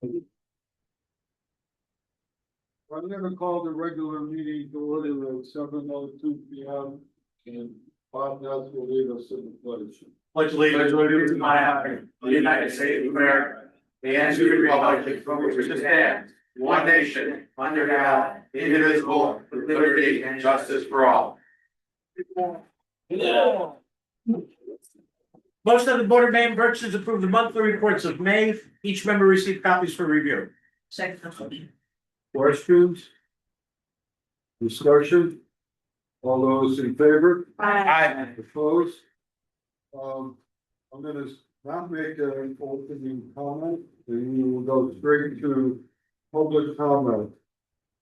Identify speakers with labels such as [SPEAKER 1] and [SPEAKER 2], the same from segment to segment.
[SPEAKER 1] I'm gonna call the regular meeting to order at 7:02 p.m. and Bob Ness will lead us in the pledge.
[SPEAKER 2] Pledge allegiance to the flag of the United States of America and to the republic for which it stands, one nation, under God, indivisible, with liberty and justice for all.
[SPEAKER 3] Motion of the Board of Mayor and Burgess approve the monthly reports of May. Each member received copies for review. Second.
[SPEAKER 1] Questions? Discussion? All those in favor?
[SPEAKER 3] Aye.
[SPEAKER 1] Opposed? I'm gonna not make an opening comment, and we will go straight to public comment.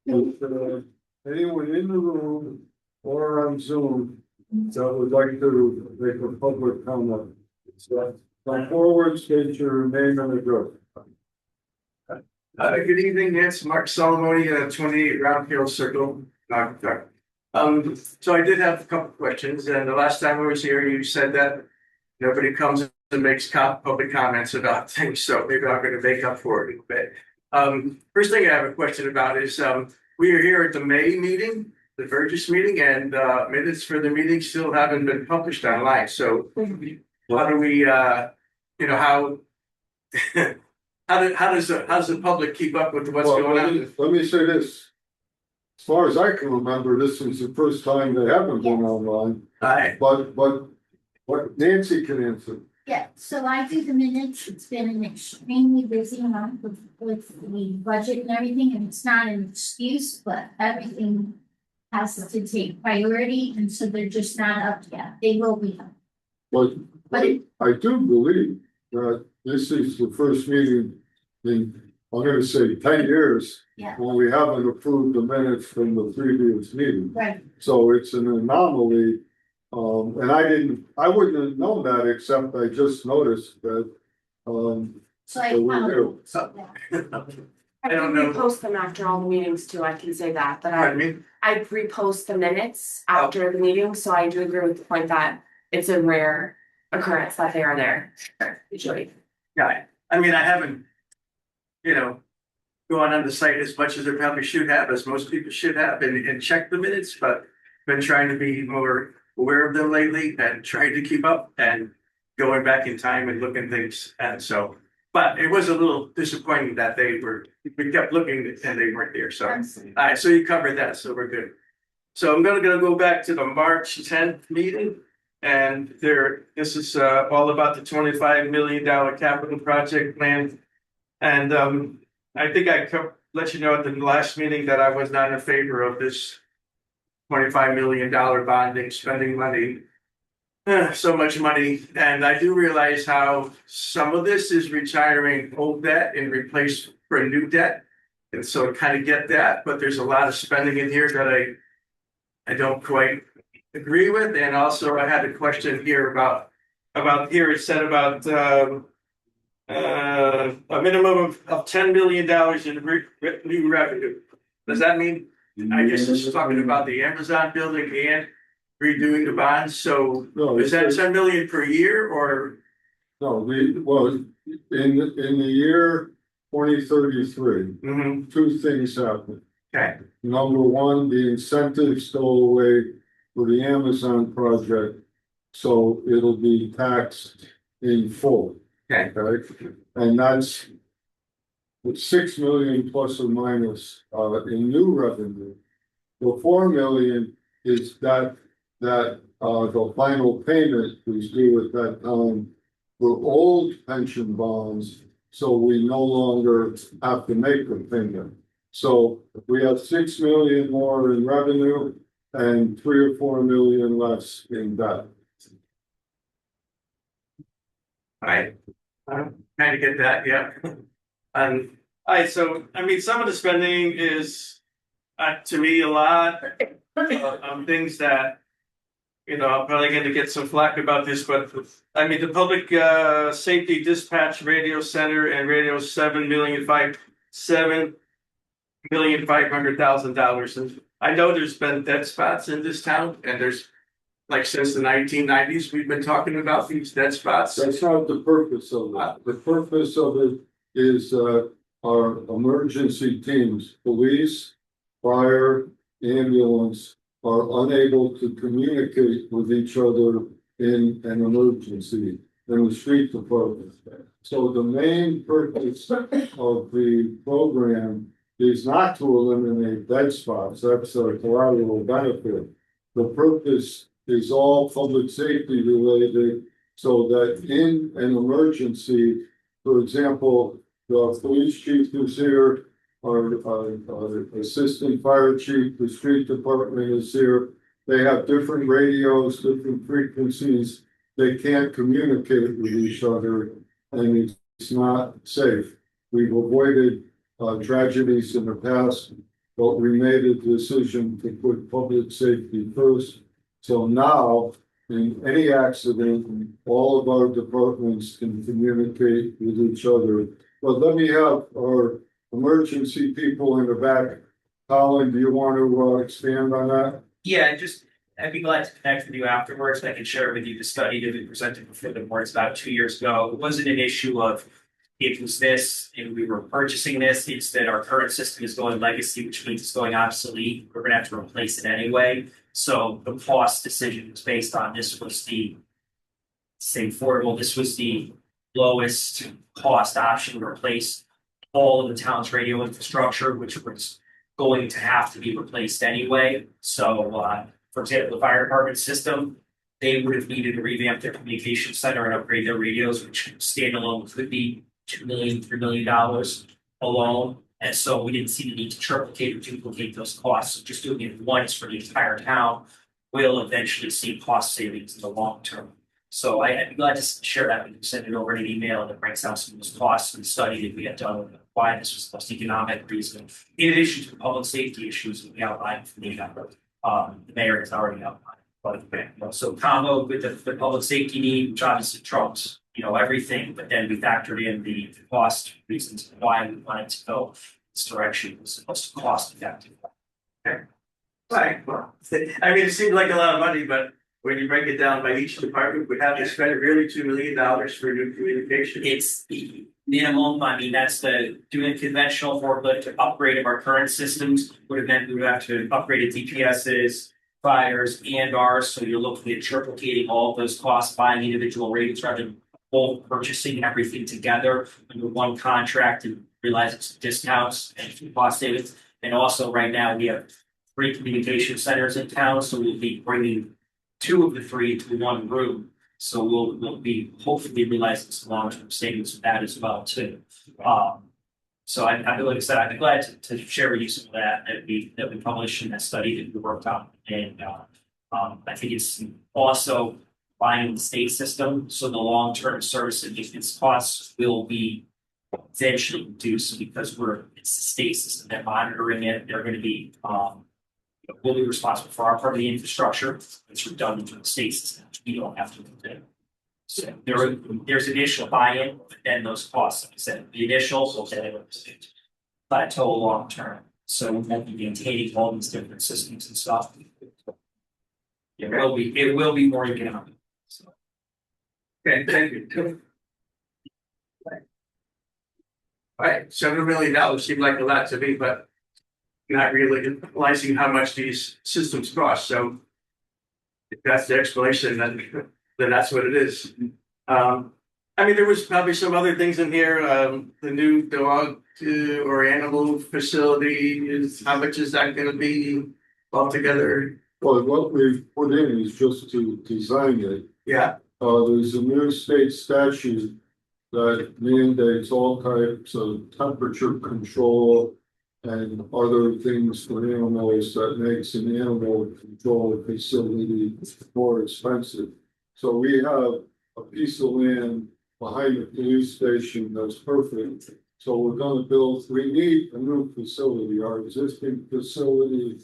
[SPEAKER 1] If anyone in the room or on Zoom that would like to make a public comment, so come forward, state your name and address.
[SPEAKER 2] Good evening, it's Mark Solomoni, 28 Round Hill Circle. So I did have a couple questions, and the last time I was here, you said that nobody comes and makes public comments about things, so maybe I'm going to make up for it a bit. First thing I have a question about is we are here at the May meeting, the Burgess meeting, and minutes for the meeting still haven't been published online. So how do we, how how does the public keep up with what's going on?
[SPEAKER 1] Let me say this. As far as I can remember, this was the first time they haven't been online.
[SPEAKER 2] Aye.
[SPEAKER 1] But what Nancy can answer.
[SPEAKER 4] Yeah, so I do the minutes. It's been an extremely busy month with the budget and everything, and it's not an excuse, but everything has to take priority, and so they're just not up yet. They will be up.
[SPEAKER 1] But I do believe that this is the first meeting in, I'm gonna say 10 years.
[SPEAKER 4] Yeah.
[SPEAKER 1] When we haven't approved the minutes from the previous meeting.
[SPEAKER 4] Right.
[SPEAKER 1] So it's an anomaly. And I wouldn't have known that, except I just noticed that,
[SPEAKER 4] So I
[SPEAKER 1] So we do.
[SPEAKER 2] I don't know.
[SPEAKER 5] Repost them after all the meetings too, I can say that,
[SPEAKER 2] Pardon me?
[SPEAKER 5] I repost the minutes after the meeting, so I do agree with the point that it's a rare occurrence that they are there, usually.
[SPEAKER 2] Yeah, I mean, I haven't, gone on the site as much as I probably should have, as most people should have, and checked the minutes, but been trying to be more aware of them lately and trying to keep up and going back in time and looking things. And so, but it was a little disappointing that we kept looking and they weren't there. So, all right, so you covered that, so we're good. So I'm gonna go back to the March 10th meeting. And this is all about the $25 million capital project plan. And I think I let you know at the last meeting that I was not in favor of this $25 million bonding, spending money, so much money. And I do realize how some of this is retiring old debt and replace for new debt. And so I kind of get that, but there's a lot of spending in here that I don't quite agree with. And also I had a question here about here it said about a minimum of $10 million in new revenue. Does that mean, I guess this is talking about the Amazon building and redoing the bonds, so
[SPEAKER 1] no,
[SPEAKER 2] is that 10 million per year or?
[SPEAKER 1] no, in the year 2033,
[SPEAKER 2] Mhm.
[SPEAKER 1] two things happen.
[SPEAKER 2] Okay,
[SPEAKER 1] Number one, the incentives go away for the Amazon project, so it'll be taxed in full.
[SPEAKER 2] okay,
[SPEAKER 1] Okay, and that's $6 million plus or minus in new revenue. The 4 million is that the final payment was due at that time for old pension bonds, so we no longer have to make the payment. So we have 6 million more in revenue and 3 or 4 million less in debt.
[SPEAKER 2] I kind of get that, yeah. All right, so I mean, some of the spending is to me a lot things that I'm probably going to get some flack about this, but I mean the public safety dispatch radio center and radio $7,500,000, and I know there's been dead spots in this town, and there's like since the 1990s we've been talking about these dead spots.
[SPEAKER 1] That's not the purpose of it. The purpose of it is our emergency teams, police, fire, ambulance, are unable to communicate with each other in an emergency in the street department. So the main purpose of the program is not to eliminate dead spots. That's a collateral benefit. The purpose is all public safety related, so that in an emergency, for example, the police chief is here, our assistant fire chief, the street department is here. They have different radios, different frequencies. They can't communicate with each other, and it's not safe. We've avoided tragedies in the past, but we made a decision to put public safety first. So now, in any accident, all of our departments can communicate with each other. But let me have our emergency people in the back. Colin, do you want to expand on that?
[SPEAKER 6] Yeah, I'd be glad to connect with you afterwards. And I can share with you the study that we presented before the board about 2 years ago. It wasn't an issue of it was this and we were purchasing this. It's that our current system is going legacy, which means it's going obsolete. We're gonna have to replace it anyway. So the cost decision was based on this was the same affordable. This was the lowest cost option to replace all of the town's radio infrastructure, which was going to have to be replaced anyway. So for example, the fire department system, they would have needed to revamp their communication center and upgrade their radios, which standalone could be $2 million, $3 million alone. And so we didn't see the need to triplicate or duplicate those costs. So just doing it once for the entire town will eventually see cost savings in the long term. So I'd be glad to share that with you, send it over in an email that breaks down some of those costs and study that we had done with why this was the most economic reason, in addition to the public safety issues that we outlined from the mayor has already outlined. But so combo with the public safety need, which obviously trumps everything, but then we factored in the cost reasons why we wanted to go this direction was the most cost effective.
[SPEAKER 2] Right, well, I mean, it seemed like a lot of money, but when you break it down by each department, we have to spend really $2 million for new communication.
[SPEAKER 6] It's the minimum. I mean, that's doing conventional forklift to upgrade of our current systems would have meant we would have to upgrade the DPSs, fires, and ours. So you're looking at triplicating all of those costs, buying individual radios rather than both purchasing everything together under one contract and realizing some discounts and cost savings. And also, right now we have 3 communication centers in town, so we'll be bringing 2 of the 3 to one room. So we'll be hopefully realizing some long-term savings with that as well too. So like I said, I'd be glad to share with you some of that we published in that study that we worked on. And I think it's also buying the state system. So the long-term service and maintenance costs will be eventually reduced because it's the state system that monitoring it. They're going to be we'll be responsible for our part of the infrastructure. It's redundant to the state system, which we don't have to do. So there's initial buy-in, but then those costs, like I said, the initial will then plateau long term. So we won't be maintaining all these different systems and stuff. It will be more economic. So.
[SPEAKER 2] Okay, thank you. All right, $7 million seemed like a lot to me, but not really realizing how much these systems cost. So if that's the explanation, then that's what it is. I mean, there was probably some other things in here. The new dog or animal facility how much is that going to be altogether?
[SPEAKER 1] Well, what we've put in is just to design it.
[SPEAKER 2] Yeah.
[SPEAKER 1] There's a new state statute that mandates all types of temperature control and other things for animals that makes an animal control facility more expensive. So we have a piece of land behind the police station that's perfect. So we're going to we need a new facility. Our existing facility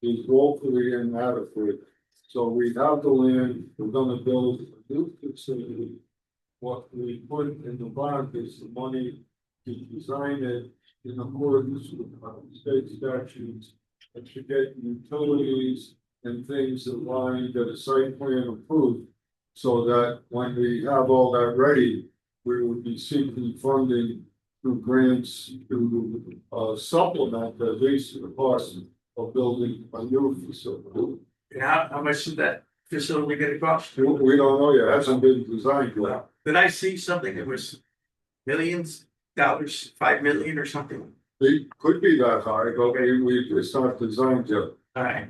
[SPEAKER 1] is woefully inadequate. So we have the land, we're going to build a new facility. What we put in the bond is the money to design it in accordance with state statutes and to get utilities and things aligned, get a site plan approved, so that when we have all that ready, we would be seeking funding through grants to supplement at least the cost of building a new facility.
[SPEAKER 2] And how much is that facility gonna cost?
[SPEAKER 1] We don't know yet, it hasn't been designed yet.
[SPEAKER 2] Did I see something that was millions dollars, 5 million or something?
[SPEAKER 1] It could be that high, but it's not designed yet.
[SPEAKER 2] Alright,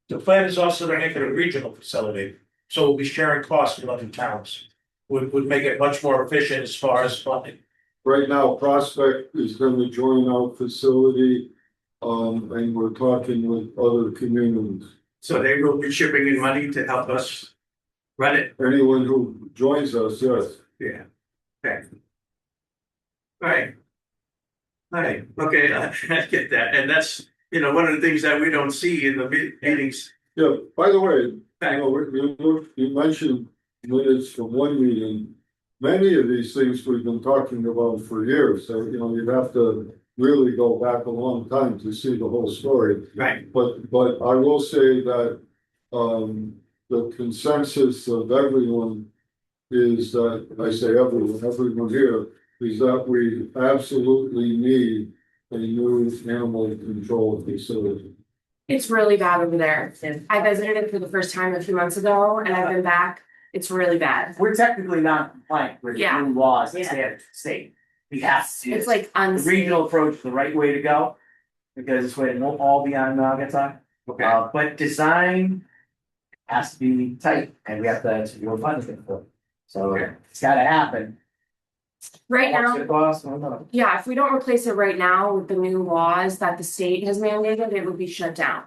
[SPEAKER 3] The plan is also to make it a regional facility, so we'll be sharing costs with other towns. Would make it much more efficient as far as funding.
[SPEAKER 1] Right now, Prospect is gonna join our facility, and we're talking with other communities.
[SPEAKER 2] so they will be shipping in money to help us run it,
[SPEAKER 1] Anyone who joins us, yes.
[SPEAKER 2] yeah, okay. Alright. Alright, okay, I get that, and that's, one of the things that we don't see in the meetings.
[SPEAKER 1] Yeah, by the way, you mentioned minutes from one meeting. Many of these things we've been talking about for years, so you'd have to really go back a long time to see the whole story.
[SPEAKER 2] Right,
[SPEAKER 1] But I will say that the consensus of everyone is that, I say everyone here, is that we absolutely need a new animal control facility.
[SPEAKER 5] It's really bad over there. I visited it for the first time a few months ago and I've been back. It's really bad.
[SPEAKER 6] We're technically not compliant with
[SPEAKER 5] Yeah.
[SPEAKER 6] new laws that stand for the state. We have to.
[SPEAKER 5] It's like
[SPEAKER 6] The
[SPEAKER 5] unsafe.
[SPEAKER 6] regional approach is the right way to go, because this way it won't all be on Naugatuck.
[SPEAKER 2] okay,
[SPEAKER 6] But design has to be tight, and we have to do a funding for it. So
[SPEAKER 2] Okay.
[SPEAKER 6] it's gotta happen.
[SPEAKER 5] Right
[SPEAKER 6] What's
[SPEAKER 5] now,
[SPEAKER 6] it cost? I don't know.
[SPEAKER 5] yeah, if we don't replace it right now with the new laws that the state has mandated, it would be shut down.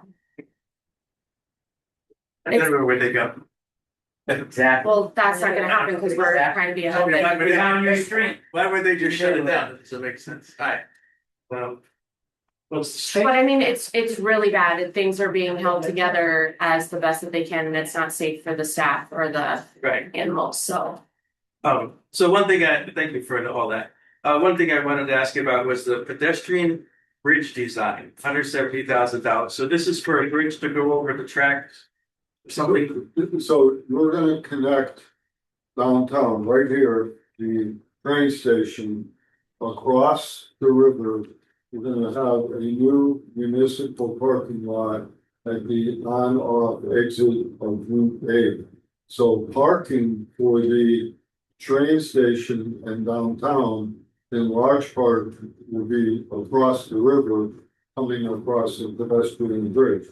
[SPEAKER 2] I don't know where they go.
[SPEAKER 6] Exactly.
[SPEAKER 5] Well, that's not gonna happen because we're trying to be ahead of
[SPEAKER 2] Okay,
[SPEAKER 5] it.
[SPEAKER 2] but
[SPEAKER 6] Down your street.
[SPEAKER 2] Why would they just shut it down? Does it make sense? Alright. Well,
[SPEAKER 5] But I mean, it's really bad and things are being held together as the best that they can and it's not safe for the staff or the
[SPEAKER 2] right.
[SPEAKER 5] animals, so.
[SPEAKER 2] So one thing thank you for all that. One thing I wanted to ask you about was the pedestrian bridge design, $170,000. So this is for a bridge to go over the tracks? Something,
[SPEAKER 1] So we're gonna connect downtown, right here, the train station, across the river. We're gonna have a new municipal parking lot at the on-off exit of Route 8. So parking for the train station and downtown, in large part, will be across the river, coming across the pedestrian bridge.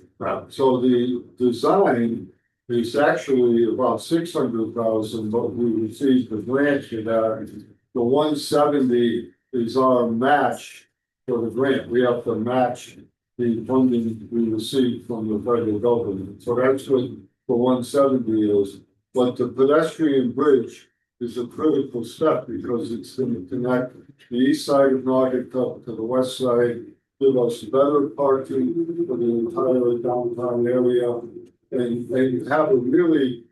[SPEAKER 1] So the design is actually about 600,000, but we received the grant for that. The 170 is our match for the grant. We have to match the funding we received from the federal government. So that's what the 170 is. But the pedestrian bridge is a critical step because it's going to connect the east side of Naugatuck to the west side, give us better parking for the entire downtown area, and have a really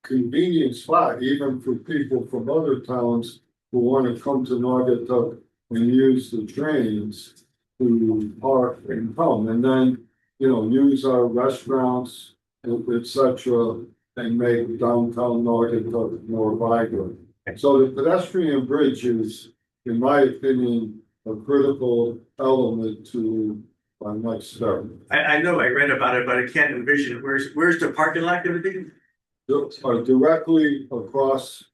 [SPEAKER 1] convenient spot, even for people from other towns who want to come to Naugatuck and use the trains to park and come, and then, use our restaurants, et cetera, and make downtown Naugatuck more vibrant. So the pedestrian bridge is, in my opinion, a critical element to our next step.
[SPEAKER 2] I know I read about it, but I can't envision it. Where's the parking lot gonna be?
[SPEAKER 1] Directly across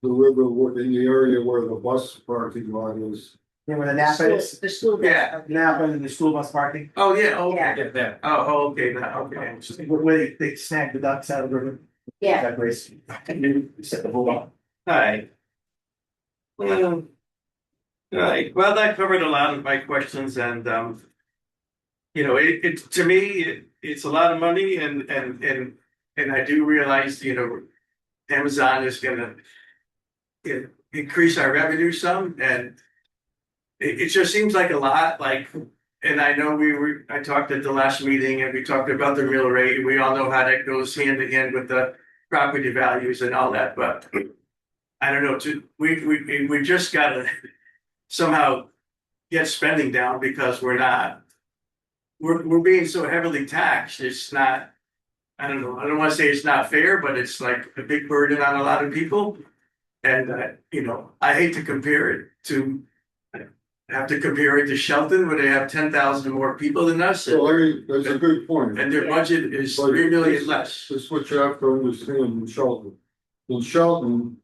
[SPEAKER 1] the river, in the area where the bus parking lot is.
[SPEAKER 6] Yeah, where the Napa is.
[SPEAKER 5] The school.
[SPEAKER 2] Yeah.
[SPEAKER 6] Napa and the school bus parking.
[SPEAKER 2] Oh, yeah, okay.
[SPEAKER 6] Get there.
[SPEAKER 2] Oh, okay, now, okay.
[SPEAKER 6] Where they snag the ducks out of the river.
[SPEAKER 5] Yeah.
[SPEAKER 6] That place. You set the whole up.
[SPEAKER 2] Alright. Alright, well, that covered a lot of my questions and, it to me, it's a lot of money and I do realize, Amazon is gonna increase our revenue some and it just seems like a lot, and I know I talked at the last meeting and we talked about the real rate, and we all know how that goes hand in hand with the property values and all that, but I don't know, we just gotta somehow get spending down because we're being so heavily taxed, it's not, I don't know, I don't wanna say it's not fair, but it's like a big burden on a lot of people. And, I hate to compare it to have to compare it to Shelton, where they have 10,000 more people than us.
[SPEAKER 1] So that's a good point.
[SPEAKER 2] And their budget is 3 million less.
[SPEAKER 1] This is what you have to understand in Shelton. In Shelton,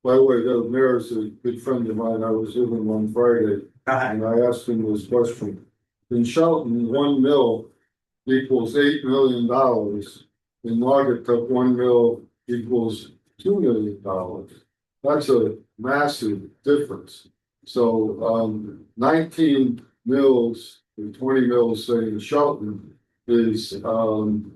[SPEAKER 1] by the way, the mayor's a good friend of mine. I was with him on Friday. And I asked him this question. In Shelton, 1 mil equals $8 million. In Naugatuck, 1 mil equals $2 million. That's a massive difference. So 19 mils or 20 mils, say in Shelton, is 20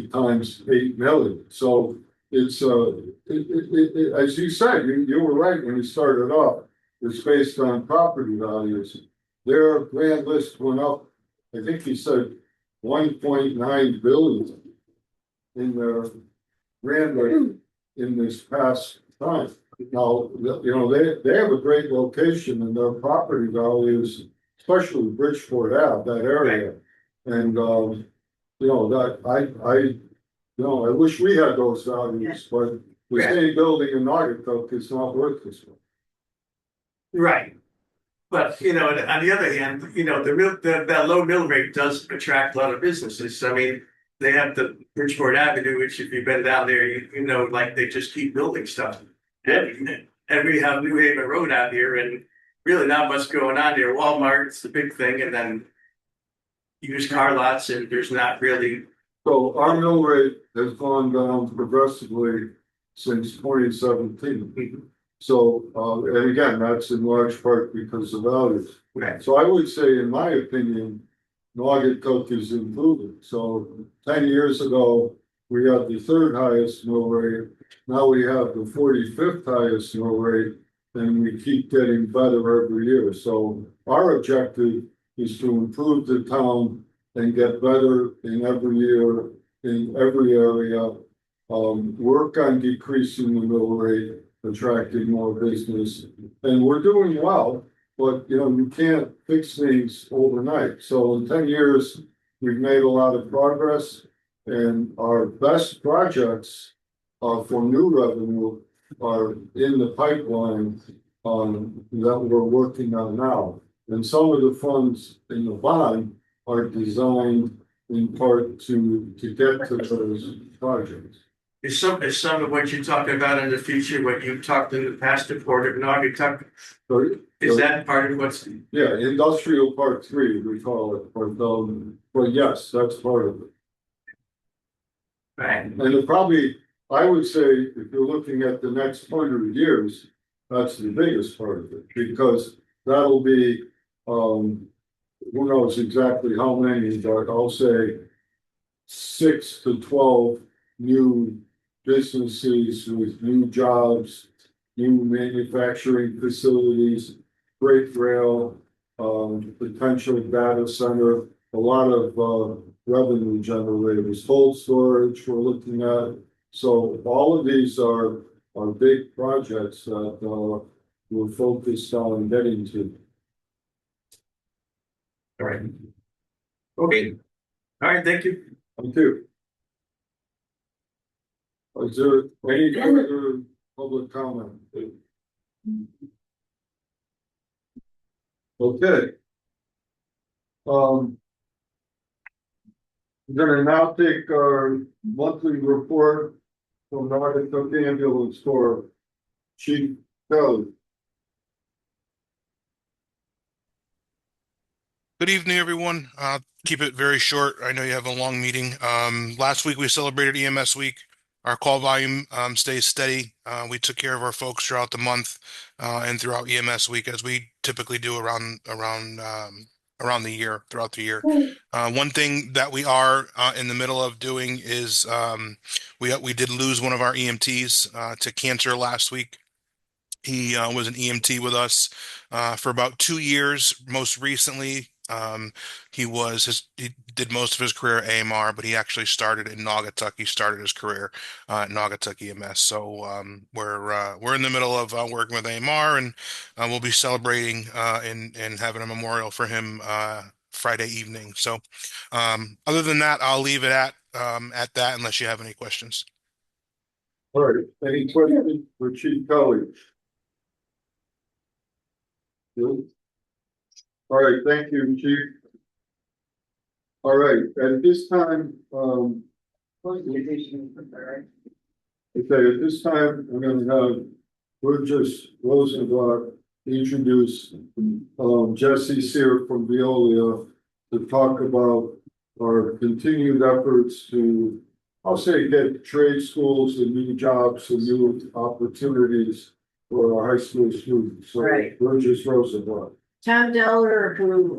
[SPEAKER 1] times 8 million. So it's as you said, you were right when you started off. It's based on property values. Their grand list went up, I think he said 1.9 billion in their grand list in this past time. Now, they have a great location and their property values, especially Bridgeport Ave, that area. And that I wish we had those values, but the same building in Naugatuck is not worth this one.
[SPEAKER 2] Right. But, on the other hand, that low mill rate does attract a lot of businesses. I mean, they have the Bridgeport Avenue, which if you've been down there, like they just keep building stuff. And we have New Haven Road out here and really not much going on there. Walmart's the big thing, and then used car lots, and there's not really.
[SPEAKER 1] So our mill rate has gone down progressively since 2017. So, and again, that's in large part because of values.
[SPEAKER 2] Right.
[SPEAKER 1] So I would say, in my opinion, Naugatuck is improving. So 10 years ago, we had the third highest mill rate. Now we have the 45th highest mill rate, and we keep getting better every year. So our objective is to improve the town and get better in every year, in every area. Work on decreasing the mill rate, attracting more business, and we're doing well. But you can't fix things overnight. So in 10 years, we've made a lot of progress, and our best projects for new revenue are in the pipeline that we're working on now. And some of the funds in the bond are designed in part to get to those projects.
[SPEAKER 2] Is some of what you're talking about in the future, what you've talked in the past to Port of Naugatuck, is that part of what's?
[SPEAKER 1] Yeah, industrial part 3, we call it, but yes, that's part of it.
[SPEAKER 2] Right.
[SPEAKER 1] And it probably, I would say, if you're looking at the next 100 years, that's the biggest part of it, because that'll be, who knows exactly how many, but I'll say 6 to 12 new businesses with new jobs, new manufacturing facilities, freight rail, potential data center, a lot of revenue generators, cold storage we're looking at. So all of these are big projects that we're focused on getting to.
[SPEAKER 2] All right. Okay. All right, thank you.
[SPEAKER 1] Thank you. Is there any other public comment? Okay. We're gonna now take our monthly report from Naugatuck Ambulance Corps. Chief Kelly.
[SPEAKER 7] Good evening, everyone. Keep it very short. I know you have a long meeting. Last week we celebrated EMS week. Our call volume stays steady. We took care of our folks throughout the month and throughout EMS week, as we typically do around the year, throughout the year. One thing that we are in the middle of doing is we did lose one of our EMTs to cancer last week. He was an EMT with us for about 2 years. Most recently, he did most of his career at AMR, but he actually started in Naugatuck. He started his career at Naugatuck EMS. So we're in the middle of working with AMR, and we'll be celebrating and having a memorial for him Friday evening. So other than that, I'll leave it at that, unless you have any questions.
[SPEAKER 1] All right, any questions for Chief Kelly? Good. All right, thank you, Chief. All right, at this time, okay, at this time, I'm gonna have Burgess Rosenblatt introduce Jesse Sear from Veolia to talk about our continued efforts to, I'll say, get trade schools and new jobs and new opportunities for our high school students. So
[SPEAKER 8] Right.
[SPEAKER 1] Burgess Rosenblatt.
[SPEAKER 8] Tom Deller, who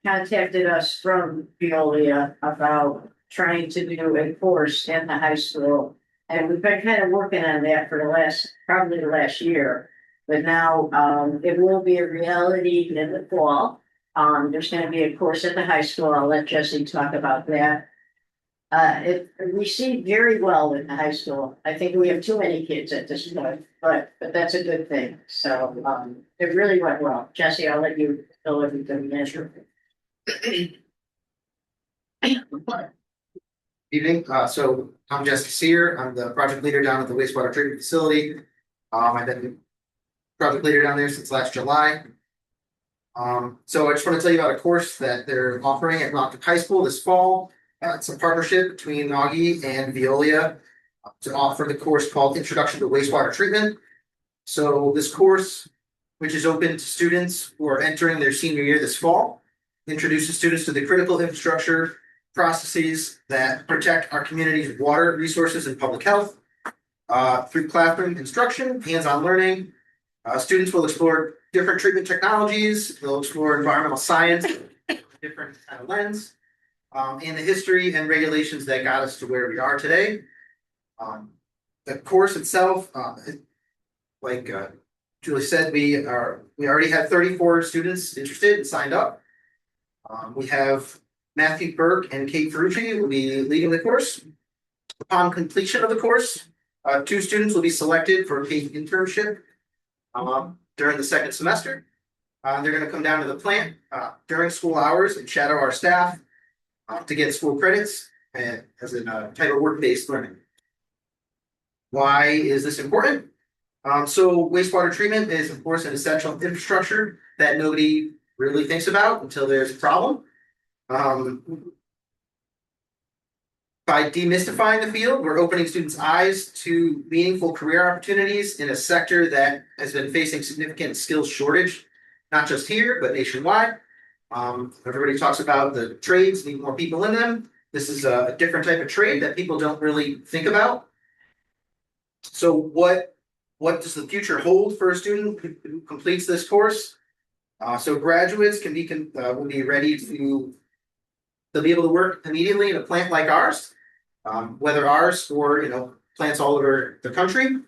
[SPEAKER 8] contacted us from Veolia about trying to do a course in the high school. And we've been kind of working on that for probably the last year. But now it will be a reality in the fall. There's gonna be a course at the high school. I'll let Jesse talk about that. It received very well in the high school. I think we have too many kids at this point, but that's a good thing. So it really went well. Jesse, I'll let you go with the measure.
[SPEAKER 9] Evening, so I'm Jesse Sear, I'm the project leader down at the wastewater treatment facility. I've been project leader down there since last July. So I just want to tell you about a course that they're offering at Rockland High School this fall. It's a partnership between Augie and Veolia to offer the course called Introduction to Wastewater Treatment. So this course, which is open to students who are entering their senior year this fall, introduces students to the critical infrastructure processes that protect our community's water resources and public health. Through classroom instruction, hands-on learning, students will explore different treatment technologies, they'll explore environmental science, different kind of lens, and the history and regulations that got us to where we are today. The course itself, like Julie said, we already had 34 students interested and signed up. We have Matthew Burke and Kate Ferrucci will be leading the course. Upon completion of the course, 2 students will be selected for a paid internship during the second semester. They're going to come down to the plant during school hours and shadow our staff to get school credits and as a type of work-based learning. Why is this important? So wastewater treatment is, of course, an essential infrastructure that nobody really thinks about until there's a problem. By demystifying the field, we're opening students' eyes to meaningful career opportunities in a sector that has been facing significant skills shortage, not just here, but nationwide. Everybody talks about the trades, need more people in them. This is a different type of trade that people don't really think about. So what does the future hold for a student who completes this course? So graduates will be ready to, they'll be able to work immediately in a plant like ours, whether ours or plants all over the country.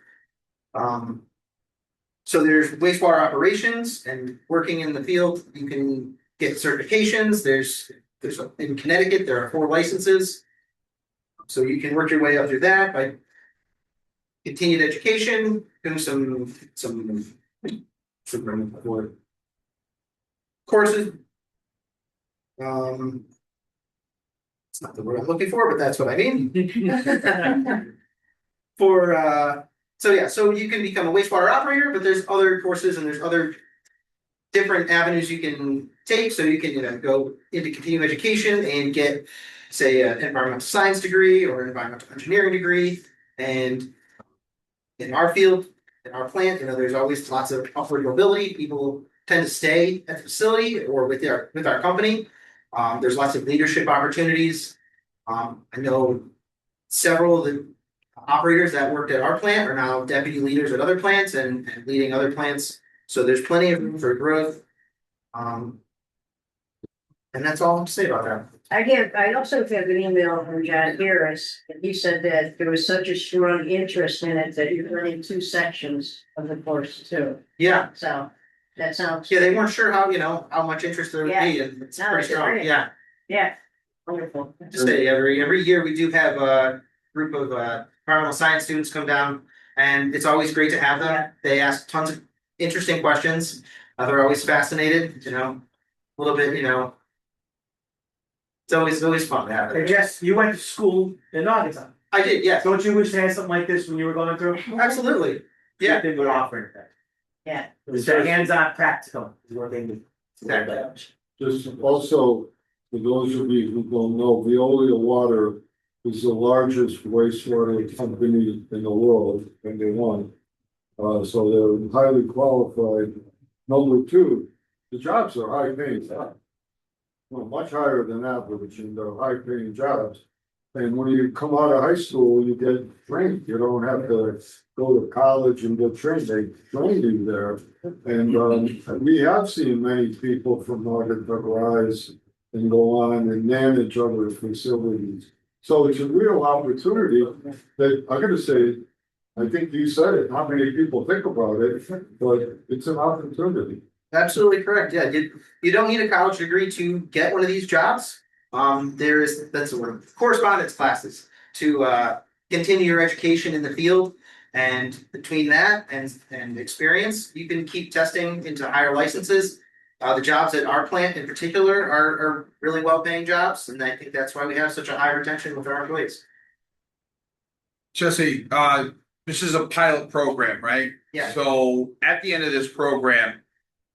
[SPEAKER 9] So there's wastewater operations and working in the field. You can get certifications. There's in Connecticut there are 4 licenses, so you can work your way up through that by continued education, doing some courses. It's not the word I'm looking for, but that's what I mean. So you can become a wastewater operator, but there's other courses and there's other different avenues you can take. So you can go into continuing education and get, say, an environmental science degree or an environmental engineering degree. And in our field, in our plant, there's always lots of upward mobility. People tend to stay at the facility or with our company. There's lots of leadership opportunities. I know several of the operators that worked at our plant are now deputy leaders at other plants and leading other plants. So there's plenty of room for growth. And that's all I have to say about that.
[SPEAKER 8] I also have an email from John Harris, and he said that there was such a strong interest in it that you're running 2 sections of the course too.
[SPEAKER 9] Yeah.
[SPEAKER 8] So that sounds.
[SPEAKER 9] Yeah, they weren't sure how much interest there would be, and it's
[SPEAKER 8] No,
[SPEAKER 9] pretty
[SPEAKER 8] it's
[SPEAKER 9] strong.
[SPEAKER 8] great.
[SPEAKER 9] Yeah.
[SPEAKER 8] Yeah, wonderful.
[SPEAKER 9] Just say every year we do have a group of environmental science students come down, and it's always great to have them.
[SPEAKER 8] Yeah.
[SPEAKER 9] They ask tons of interesting questions. They're always fascinated, a little bit, it's always fun to have
[SPEAKER 10] Hey
[SPEAKER 9] it.
[SPEAKER 10] Jess, you went to school in August.
[SPEAKER 9] I did, yes,
[SPEAKER 10] Don't you wish to have something like this when you were going through?
[SPEAKER 9] absolutely. Yeah.
[SPEAKER 10] They would offer that.
[SPEAKER 8] Yeah.
[SPEAKER 10] It's a hands-on practical is what they do.
[SPEAKER 1] Just also, for those of you who don't know, Veolia Water is the largest wastewater company in the world, and they won. So they're highly qualified. Number two, the jobs are high paying jobs. Well, much higher than average, and they're high paying jobs. And when you come out of high school, you get trained. You don't have to go to college and get trained. They train you there. And we have seen many people from Northern rise and go on and manage other facilities. So it's a real opportunity that I'm gonna say, I think you said it, not many people think about it, but it's an opportunity.
[SPEAKER 9] Absolutely correct. Yeah, you don't need a college degree to get one of these jobs. That's the word, correspondence classes to continue your education in the field. And between that and experience, you can keep testing into higher licenses. The jobs at our plant in particular are really well-paying jobs, and I think that's why we have such a high retention with our employees.
[SPEAKER 11] Jesse, this is a pilot program, right?
[SPEAKER 9] Yeah.
[SPEAKER 11] So at the end of this program,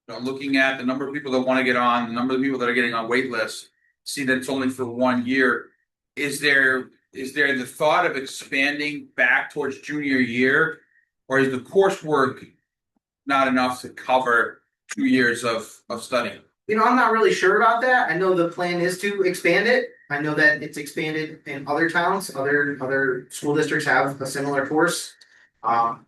[SPEAKER 11] looking at the number of people that want to get on, the number of people that are getting on wait lists, see that it's only for 1 year. Is there the thought of expanding back towards junior year, or is the coursework not enough to cover 2 years of studying?
[SPEAKER 9] I'm not really sure about that. I know the plan is to expand it. I know that it's expanded in other towns, other school districts have a similar course. I'm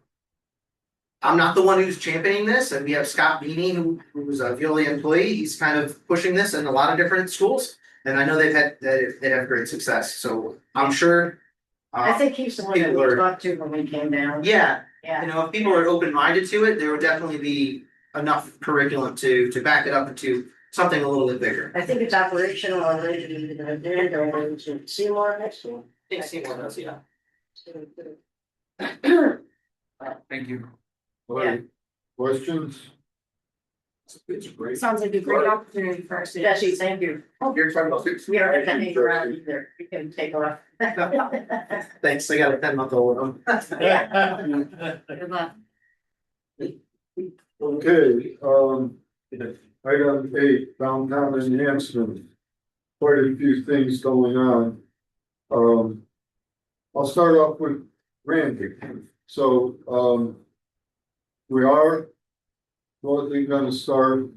[SPEAKER 9] not the one who's championing this, and we have Scott Beanie, who's a Veolia employee. He's kind of pushing this in a lot of different schools, and I know they have great success. So I'm sure.
[SPEAKER 8] I think he's the one that we talked to when we came down.
[SPEAKER 9] Yeah,
[SPEAKER 8] Yeah.
[SPEAKER 9] if people are open-minded to it, there would definitely be enough curriculum to back it up into something a little bit bigger.
[SPEAKER 8] I think it's operational already in Orlando, in Seymour High School.
[SPEAKER 9] I think Seymour does, yeah.
[SPEAKER 11] Thank you.
[SPEAKER 1] All right. Questions?
[SPEAKER 9] It's great.
[SPEAKER 5] Sounds like a great opportunity for us.
[SPEAKER 8] Jesse, thank you.
[SPEAKER 9] You're talking about
[SPEAKER 8] We don't have to hang around either. We can take off.
[SPEAKER 9] Thanks, I got a 10-month-old.
[SPEAKER 8] Yeah.
[SPEAKER 5] Good luck.
[SPEAKER 1] Okay, item 8, downtown enhancement. Quite a few things going on. I'll start off with Randy. So, we are shortly gonna start,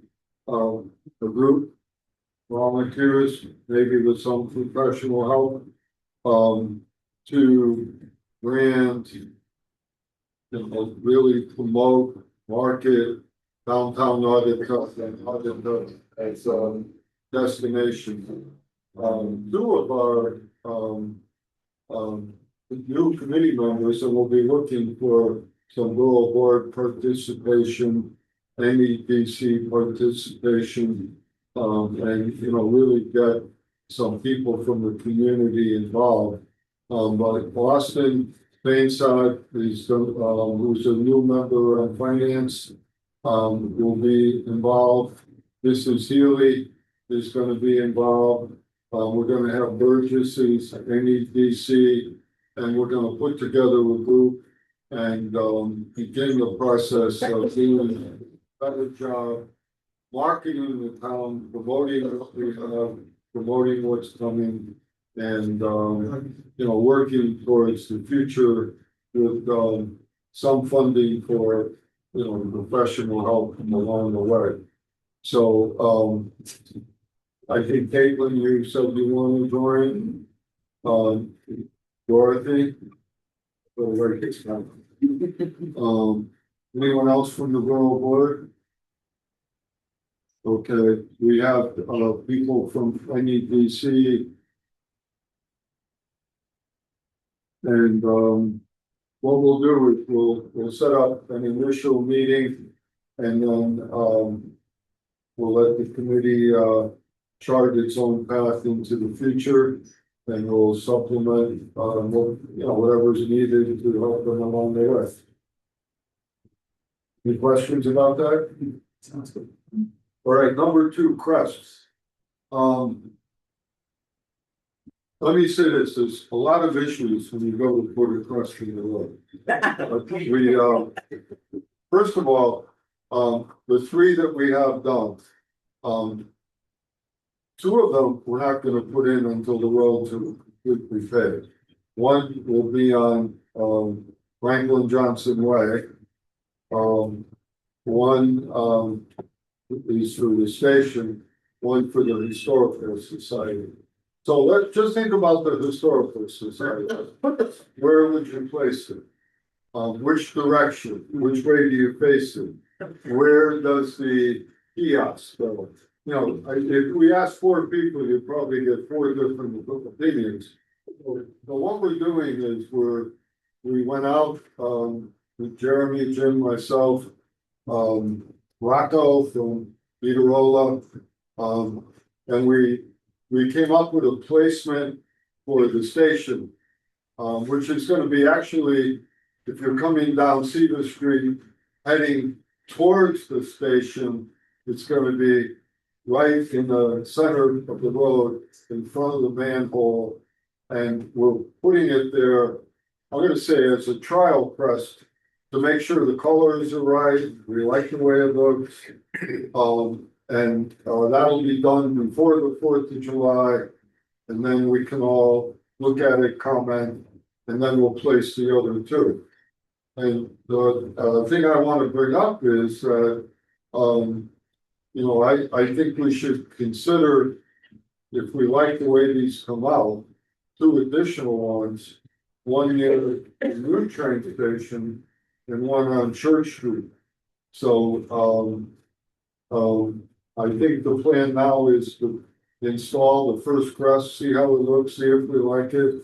[SPEAKER 1] a group, volunteers, maybe with some professional help, to brand, really promote, market downtown Audubon as a destination. Two of our, new committee members, and we'll be looking for some rural board participation, NEDC participation, and, really get some people from the community involved. But Boston Bainside is, who's a new member on finance, will be involved. Mrs. Healy is gonna be involved. We're gonna have Burgess, NEDC, and we're gonna put together a group and begin the process of doing a better job marketing the town, promoting what we have, promoting what's coming, and working towards the future with some funding for professional help along the way. So I think Caitlin, you said you want to join. Dorothy. Anyone else from the borough board? Okay, we have people from NEDC. And what we'll do is we'll set up an initial meeting, and then we'll let the committee chart its own path into the future, and we'll supplement whatever's needed to help them along the way. Any questions about that? Sounds good. All right, number 2, crests. Let me say this, there's a lot of issues when you go to put a crest in the road. We, first of all, The three that we have done, two of them we're not gonna put in until the roads are completely paved. One will be on, Franklin Johnson Way. One, is for the station, one for the historical society. So let's just think about the historical society. Where would you place it? Which direction? Which way do you face it? Where does the kiosk go? You know, if we ask four people, you probably get four different opinions. So what we're doing is we went out, with Jeremy, Jim, myself, Rocco from Motorola. And we came up with a placement for the station, which is gonna be actually, if you're coming down Cedar Street, heading towards the station, it's gonna be right in the center of the road, in front of the manhole. And we're putting it there, I'm gonna say as a trial press, to make sure the colors are right, we like the way it looks. And that'll be done before the 4th of July. And then we can all look at it, comment, and then we'll place the other two. And the thing I want to bring up is that, you know, I think we should consider, if we like the way these come out, two additional ones. One near the new train station and one on Church Street. So, I think the plan now is to install the first crest, see how it looks, see if we like it.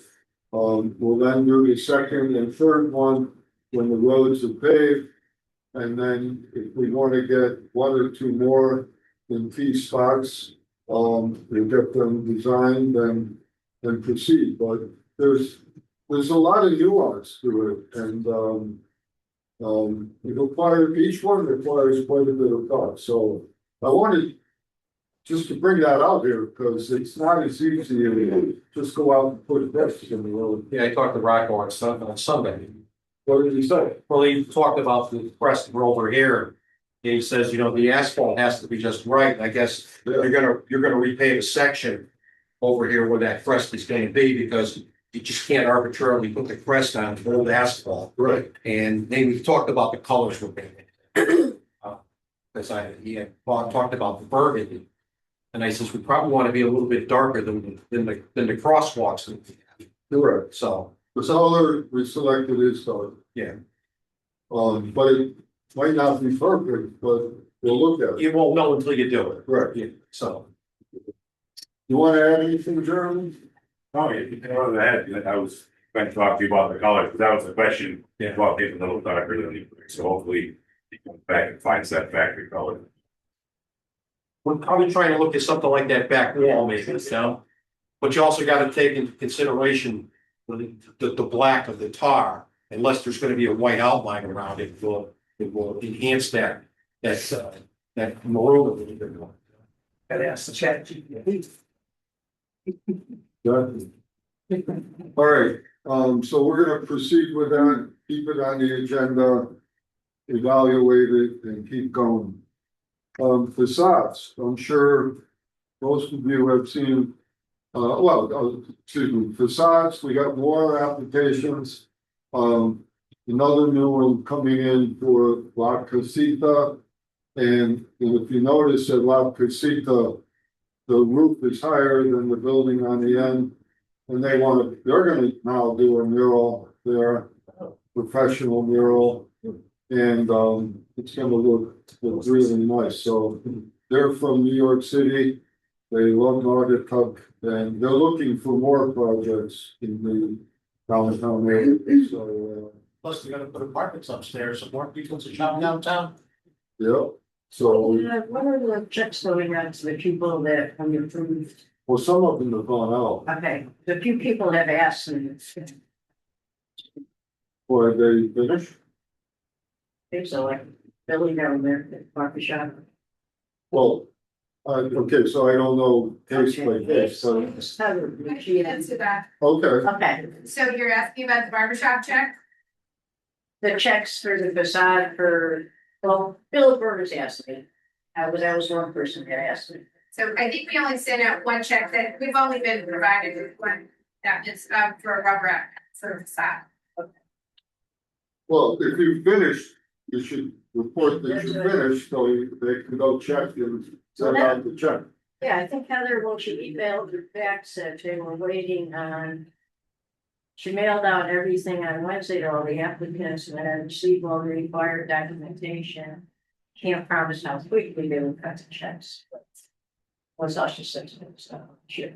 [SPEAKER 1] We'll then do the second and third one when the roads are paved. And then if we want to get one or two more in key spots, we'll get them designed and proceed. But there's a lot of nuance to it, and each one requires quite a bit of thought. So I wanted just to bring that out here, because it's not as easy to just go out and put desks in the road.
[SPEAKER 3] Yeah, I talked to Rocco on Sunday.
[SPEAKER 1] What did he say?
[SPEAKER 3] Well, he talked about the crest over here. And he says, you know, the asphalt has to be just right. I guess you're gonna repave a section over here where that crest is gonna be, because you just can't arbitrarily put the crest on old asphalt.
[SPEAKER 1] Right.
[SPEAKER 3] And then we talked about the colors we're painting. Because he had talked about the burgundy. And I says, we probably want to be a little bit darker than the crosswalks.
[SPEAKER 1] Correct.
[SPEAKER 3] So,
[SPEAKER 1] The color we selected is dark.
[SPEAKER 3] yeah,
[SPEAKER 1] But it might not be perfect, but we'll look at it.
[SPEAKER 3] you won't know until you do it.
[SPEAKER 1] Right.
[SPEAKER 3] Yeah, so.
[SPEAKER 1] You want to add anything, Jeremy?
[SPEAKER 12] Oh, you know, I was going to talk to you about the color, because that was the question.
[SPEAKER 3] Yeah.
[SPEAKER 12] About getting a little darker than you, so hopefully he comes back and finds that factory color.
[SPEAKER 3] We're probably trying to look at something like that back wall, maybe, you know? But you also gotta take into consideration the black of the tar, unless there's gonna be a white outline around it, it will enhance that maroon a little bit more.
[SPEAKER 10] Gotta ask the chat GPT.
[SPEAKER 1] Good. All right, so we're gonna proceed with that, keep it on the agenda, evaluate it, and keep going. Facades, I'm sure most of you have seen, excuse me, facades, we got more applications. Another new one coming in for La Casita. And if you notice at La Casita, the roof is higher than the building on the end. And they're gonna now do a mural there, professional mural. And it's gonna look really nice. So they're from New York City. They love Naugatuck, and they're looking for more projects in the downtown area. So
[SPEAKER 3] Plus, we gotta put apartments upstairs, so more people to shop downtown.
[SPEAKER 1] yeah. So
[SPEAKER 8] What are the checks going out to the people that have approved?
[SPEAKER 1] well, some of them have gone out.
[SPEAKER 8] Okay, the few people have asked me.
[SPEAKER 1] Or they finished.
[SPEAKER 8] So like Billy down there at the coffee shop.
[SPEAKER 1] Well, okay, so I don't know case by case. So
[SPEAKER 8] Okay,
[SPEAKER 13] Answer that.
[SPEAKER 1] okay.
[SPEAKER 13] So you're asking about the barbershop check?
[SPEAKER 8] the checks for the facade for Well, Bill Burgess asked me. I was one person that asked me.
[SPEAKER 13] So I think we only sent out one check that we've only been provided with one, that is for a rubber act for the staff.
[SPEAKER 1] Well, if you finish, you should report that you finished, so they can go check and send out the check.
[SPEAKER 8] Yeah, I think Heather, when she emailed her back, said they were waiting on. She mailed out everything on Wednesday to all the applicants and had received all the required documentation. Can't promise how quickly they will cut the checks. But what's all she said to me, so, sure.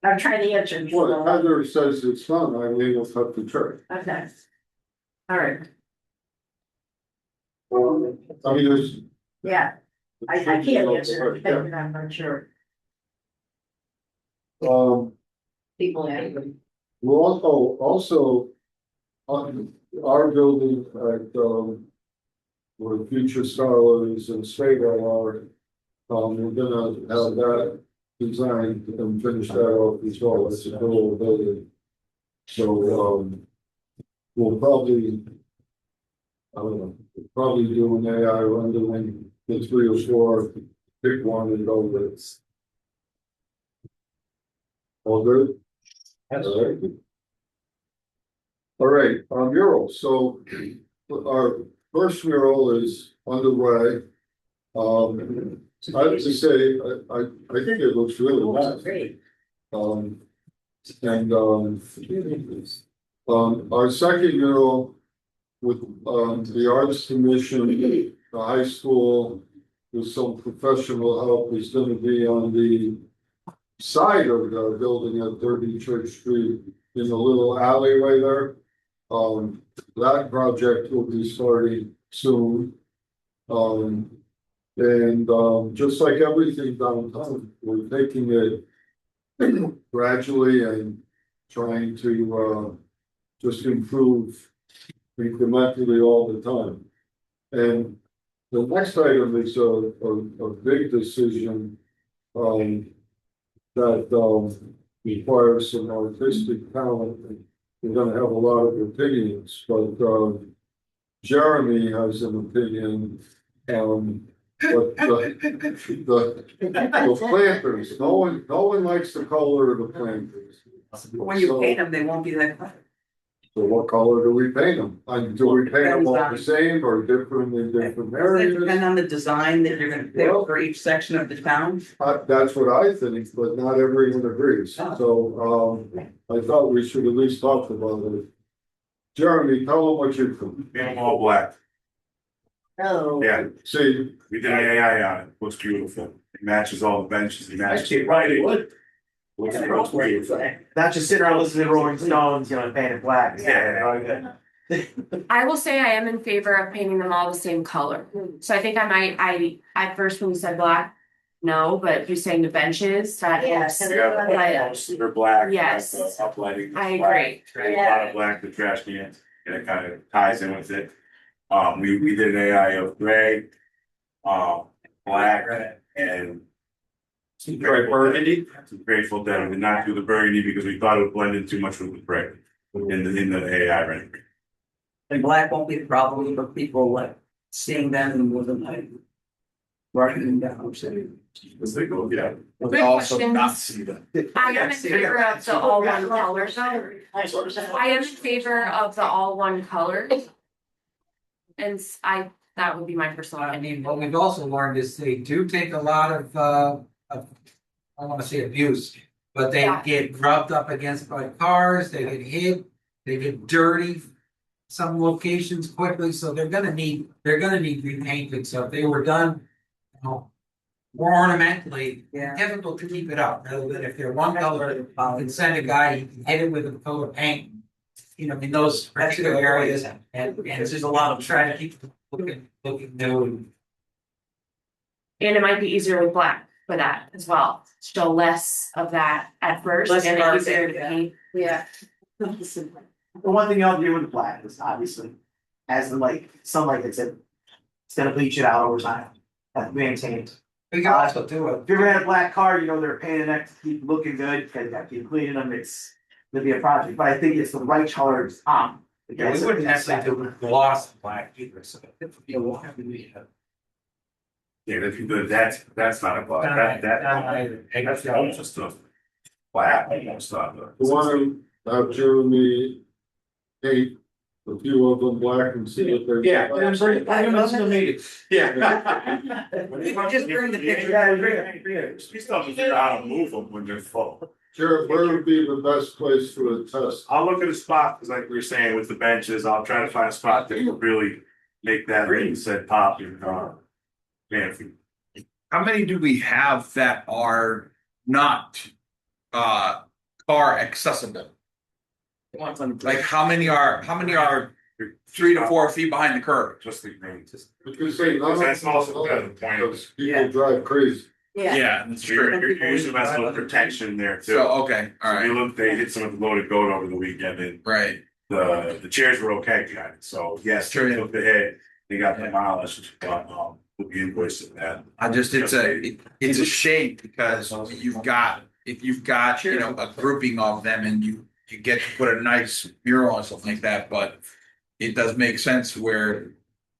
[SPEAKER 8] I'm trying to answer.
[SPEAKER 1] Well, Heather says it's fun, I mean, it's up to church.
[SPEAKER 8] Okay. All right,
[SPEAKER 1] I mean, there's.
[SPEAKER 8] yeah, I can't answer, I'm not sure. People have.
[SPEAKER 1] Well, also, on our building at, where Future Scholars and Straight-O are, we're gonna have that designed and finish that off as well, it's a whole building. So, we'll probably, I don't know, probably do an AI rendering, the 3 or 4, pick one and go with it. All good? All right, mural, so our first mural is underway. I have to say, I think it looks really nice.
[SPEAKER 8] Great.
[SPEAKER 1] Our second mural with, the Arts Commission, the high school, with some professional help, is gonna be on the side of the building at 30 Church Street, in the little alleyway there. That project will be starting soon. Just like everything downtown, we're taking it gradually and trying to just improve incrementally all the time. And the next item is a big decision that requires some artistic talent. We're gonna have a lot of opinions, but Jeremy has an opinion. But the planters, no one likes the color of the planters.
[SPEAKER 10] When you paint them, they won't be that color.
[SPEAKER 1] So what color do we paint them? Do we paint them all the same or different in different
[SPEAKER 10] Does it
[SPEAKER 1] areas?
[SPEAKER 10] depend on the design that you're gonna pick for each section of the town?
[SPEAKER 1] That's what I think, but not everyone agrees. So I thought we should at least talk about it. Jeremy, tell them what you think.
[SPEAKER 12] Paint them all black.
[SPEAKER 8] Oh.
[SPEAKER 12] Yeah,
[SPEAKER 1] See,
[SPEAKER 12] we did AI on it. Looks beautiful. It matches all the benches. It matches the writing. Looks beautiful.
[SPEAKER 14] Not just sit around listening to Rolling Stones, you know, and paint it black.
[SPEAKER 12] Yeah.
[SPEAKER 5] I will say I am in favor of painting them all the same color. So I think I at first when you said black, no, but you're saying the benches, that
[SPEAKER 8] Yes.
[SPEAKER 5] is.
[SPEAKER 12] Yeah, they're black.
[SPEAKER 5] Yes.
[SPEAKER 12] Uplighting.
[SPEAKER 5] I agree.
[SPEAKER 12] A lot of black, the trash cans, and it kind of ties in with it. We did an AI of gray, black, and
[SPEAKER 3] Burgundy.
[SPEAKER 12] grateful that we did not do the burgundy because we thought it would blend in too much with the gray in the AI rendering.
[SPEAKER 10] And black won't be the problem, but people like seeing them and moving like. Writing them down, saying.
[SPEAKER 12] As they go, yeah.
[SPEAKER 5] Good question.
[SPEAKER 12] Not see them.
[SPEAKER 5] I am in favor of the all one color though. I am in favor of the all one color. And that would be my personal
[SPEAKER 15] I
[SPEAKER 5] opinion.
[SPEAKER 15] mean, what we've also learned is they do take a lot of, I don't wanna say abuse, but they
[SPEAKER 5] Yeah.
[SPEAKER 15] get rubbed up against by cars, they get hit, they get dirty. Some locations quickly, so they're gonna need repainted, so if they were done, you know. More ornamentally,
[SPEAKER 10] Yeah.
[SPEAKER 15] difficult to keep it up, rather than if they're one color, you can send a guy, you can hit it with a color paint. You know, in those particular areas, and there's a lot of trying to keep them looking new and.
[SPEAKER 5] And it might be easier with black for that as well. Still less of that at first
[SPEAKER 10] Less
[SPEAKER 5] and
[SPEAKER 10] dark,
[SPEAKER 5] easier to
[SPEAKER 10] yeah.
[SPEAKER 5] paint.
[SPEAKER 8] Yeah.
[SPEAKER 14] The one thing y'all do with the black is obviously, as the like, sunlight hits it, it's gonna bleach it out over time, maintained.
[SPEAKER 15] We can also do it.
[SPEAKER 14] If you ever had a black car, you know they're a pain in the neck to keep looking good, because you have to keep cleaning them, it's gonna be a project, but I think it's the right colors,
[SPEAKER 15] Yeah, we wouldn't necessarily do gloss black either, so it would be a lot.
[SPEAKER 12] Yeah, that's not a bug, that's almost a flat, almost not.
[SPEAKER 1] The one out Jeremy paint a few of them black and see if they're.
[SPEAKER 3] Yeah, and bring them to the meeting. Yeah.
[SPEAKER 10] Just bring the picture.
[SPEAKER 12] You still have to figure out how to move them when they're full.
[SPEAKER 1] Sheriff, where would be the best place to attest?
[SPEAKER 12] I'll look at a spot, because like we were saying with the benches, I'll try to find a spot that will really make that ring said pop and man, if we
[SPEAKER 11] How many do we have that are not car accessible? Like how many are 3 to 4 feet behind the curb?
[SPEAKER 12] just the rings.
[SPEAKER 1] Because say,
[SPEAKER 12] That's also kind of the point of it.
[SPEAKER 1] people drive crazy.
[SPEAKER 11] Yeah, that's
[SPEAKER 12] So you're using that little protection there too.
[SPEAKER 11] So okay, all
[SPEAKER 12] So
[SPEAKER 11] right,
[SPEAKER 12] you look, they hit some of the loaded goat over the weekend and
[SPEAKER 11] right.
[SPEAKER 12] the chairs were okay behind it. So yes, they took the hit, they got demolished, but we'll be invoicing that.
[SPEAKER 11] It's a shame because if you've got a grouping of them and you get to put a nice mural or something like that, but it does make sense where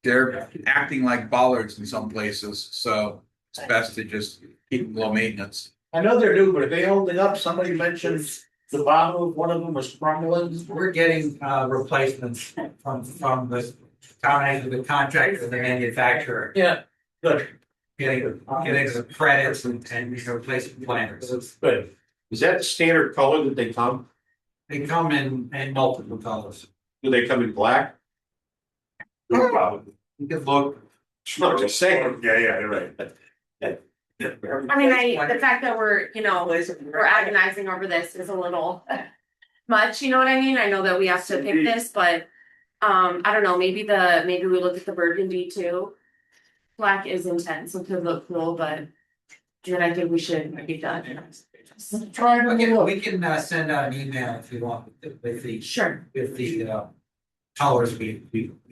[SPEAKER 11] they're acting like bollards in some places, so it's best to just keep them low maintenance.
[SPEAKER 3] I know they're new, but are they holding up? Somebody mentioned the bottom of one of them was crumbling.
[SPEAKER 15] We're getting replacements from the combination of the contractor and the manufacturer.
[SPEAKER 3] Yeah, good.
[SPEAKER 15] Getting the credits and replacement planners.
[SPEAKER 3] Good. Is that the standard color that they come?
[SPEAKER 15] They come in multiple colors.
[SPEAKER 3] Do they come in black?
[SPEAKER 12] Probably.
[SPEAKER 15] You can look.
[SPEAKER 3] No, just saying.
[SPEAKER 12] Yeah, you're right.
[SPEAKER 5] I mean, the fact that we're agonizing over this is a little much, you know what I mean? I know that we have to pick this, but I don't know, maybe we look at the burgundy too. Black is intense, it could look cool, but then I think we should be done.
[SPEAKER 15] We can send out an email if you want with the.
[SPEAKER 5] Sure.
[SPEAKER 15] With the colors we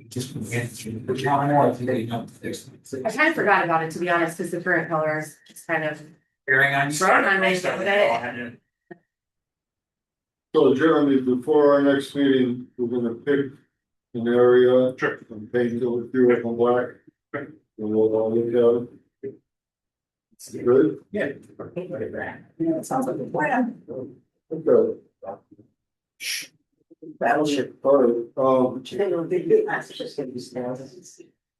[SPEAKER 15] just. More if you didn't know this.
[SPEAKER 5] I kind of forgot about it, to be honest, because the current color is kind of
[SPEAKER 15] Bearing on you.
[SPEAKER 5] growing on me today.
[SPEAKER 1] So Jeremy, before our next meeting, we're gonna pick an area.
[SPEAKER 12] Sure.
[SPEAKER 1] And paint it with few of them black. And we'll all look at it. Good?
[SPEAKER 3] Yeah.
[SPEAKER 10] It sounds like a plan.
[SPEAKER 1] Okay.
[SPEAKER 10] Battleship.
[SPEAKER 1] All right,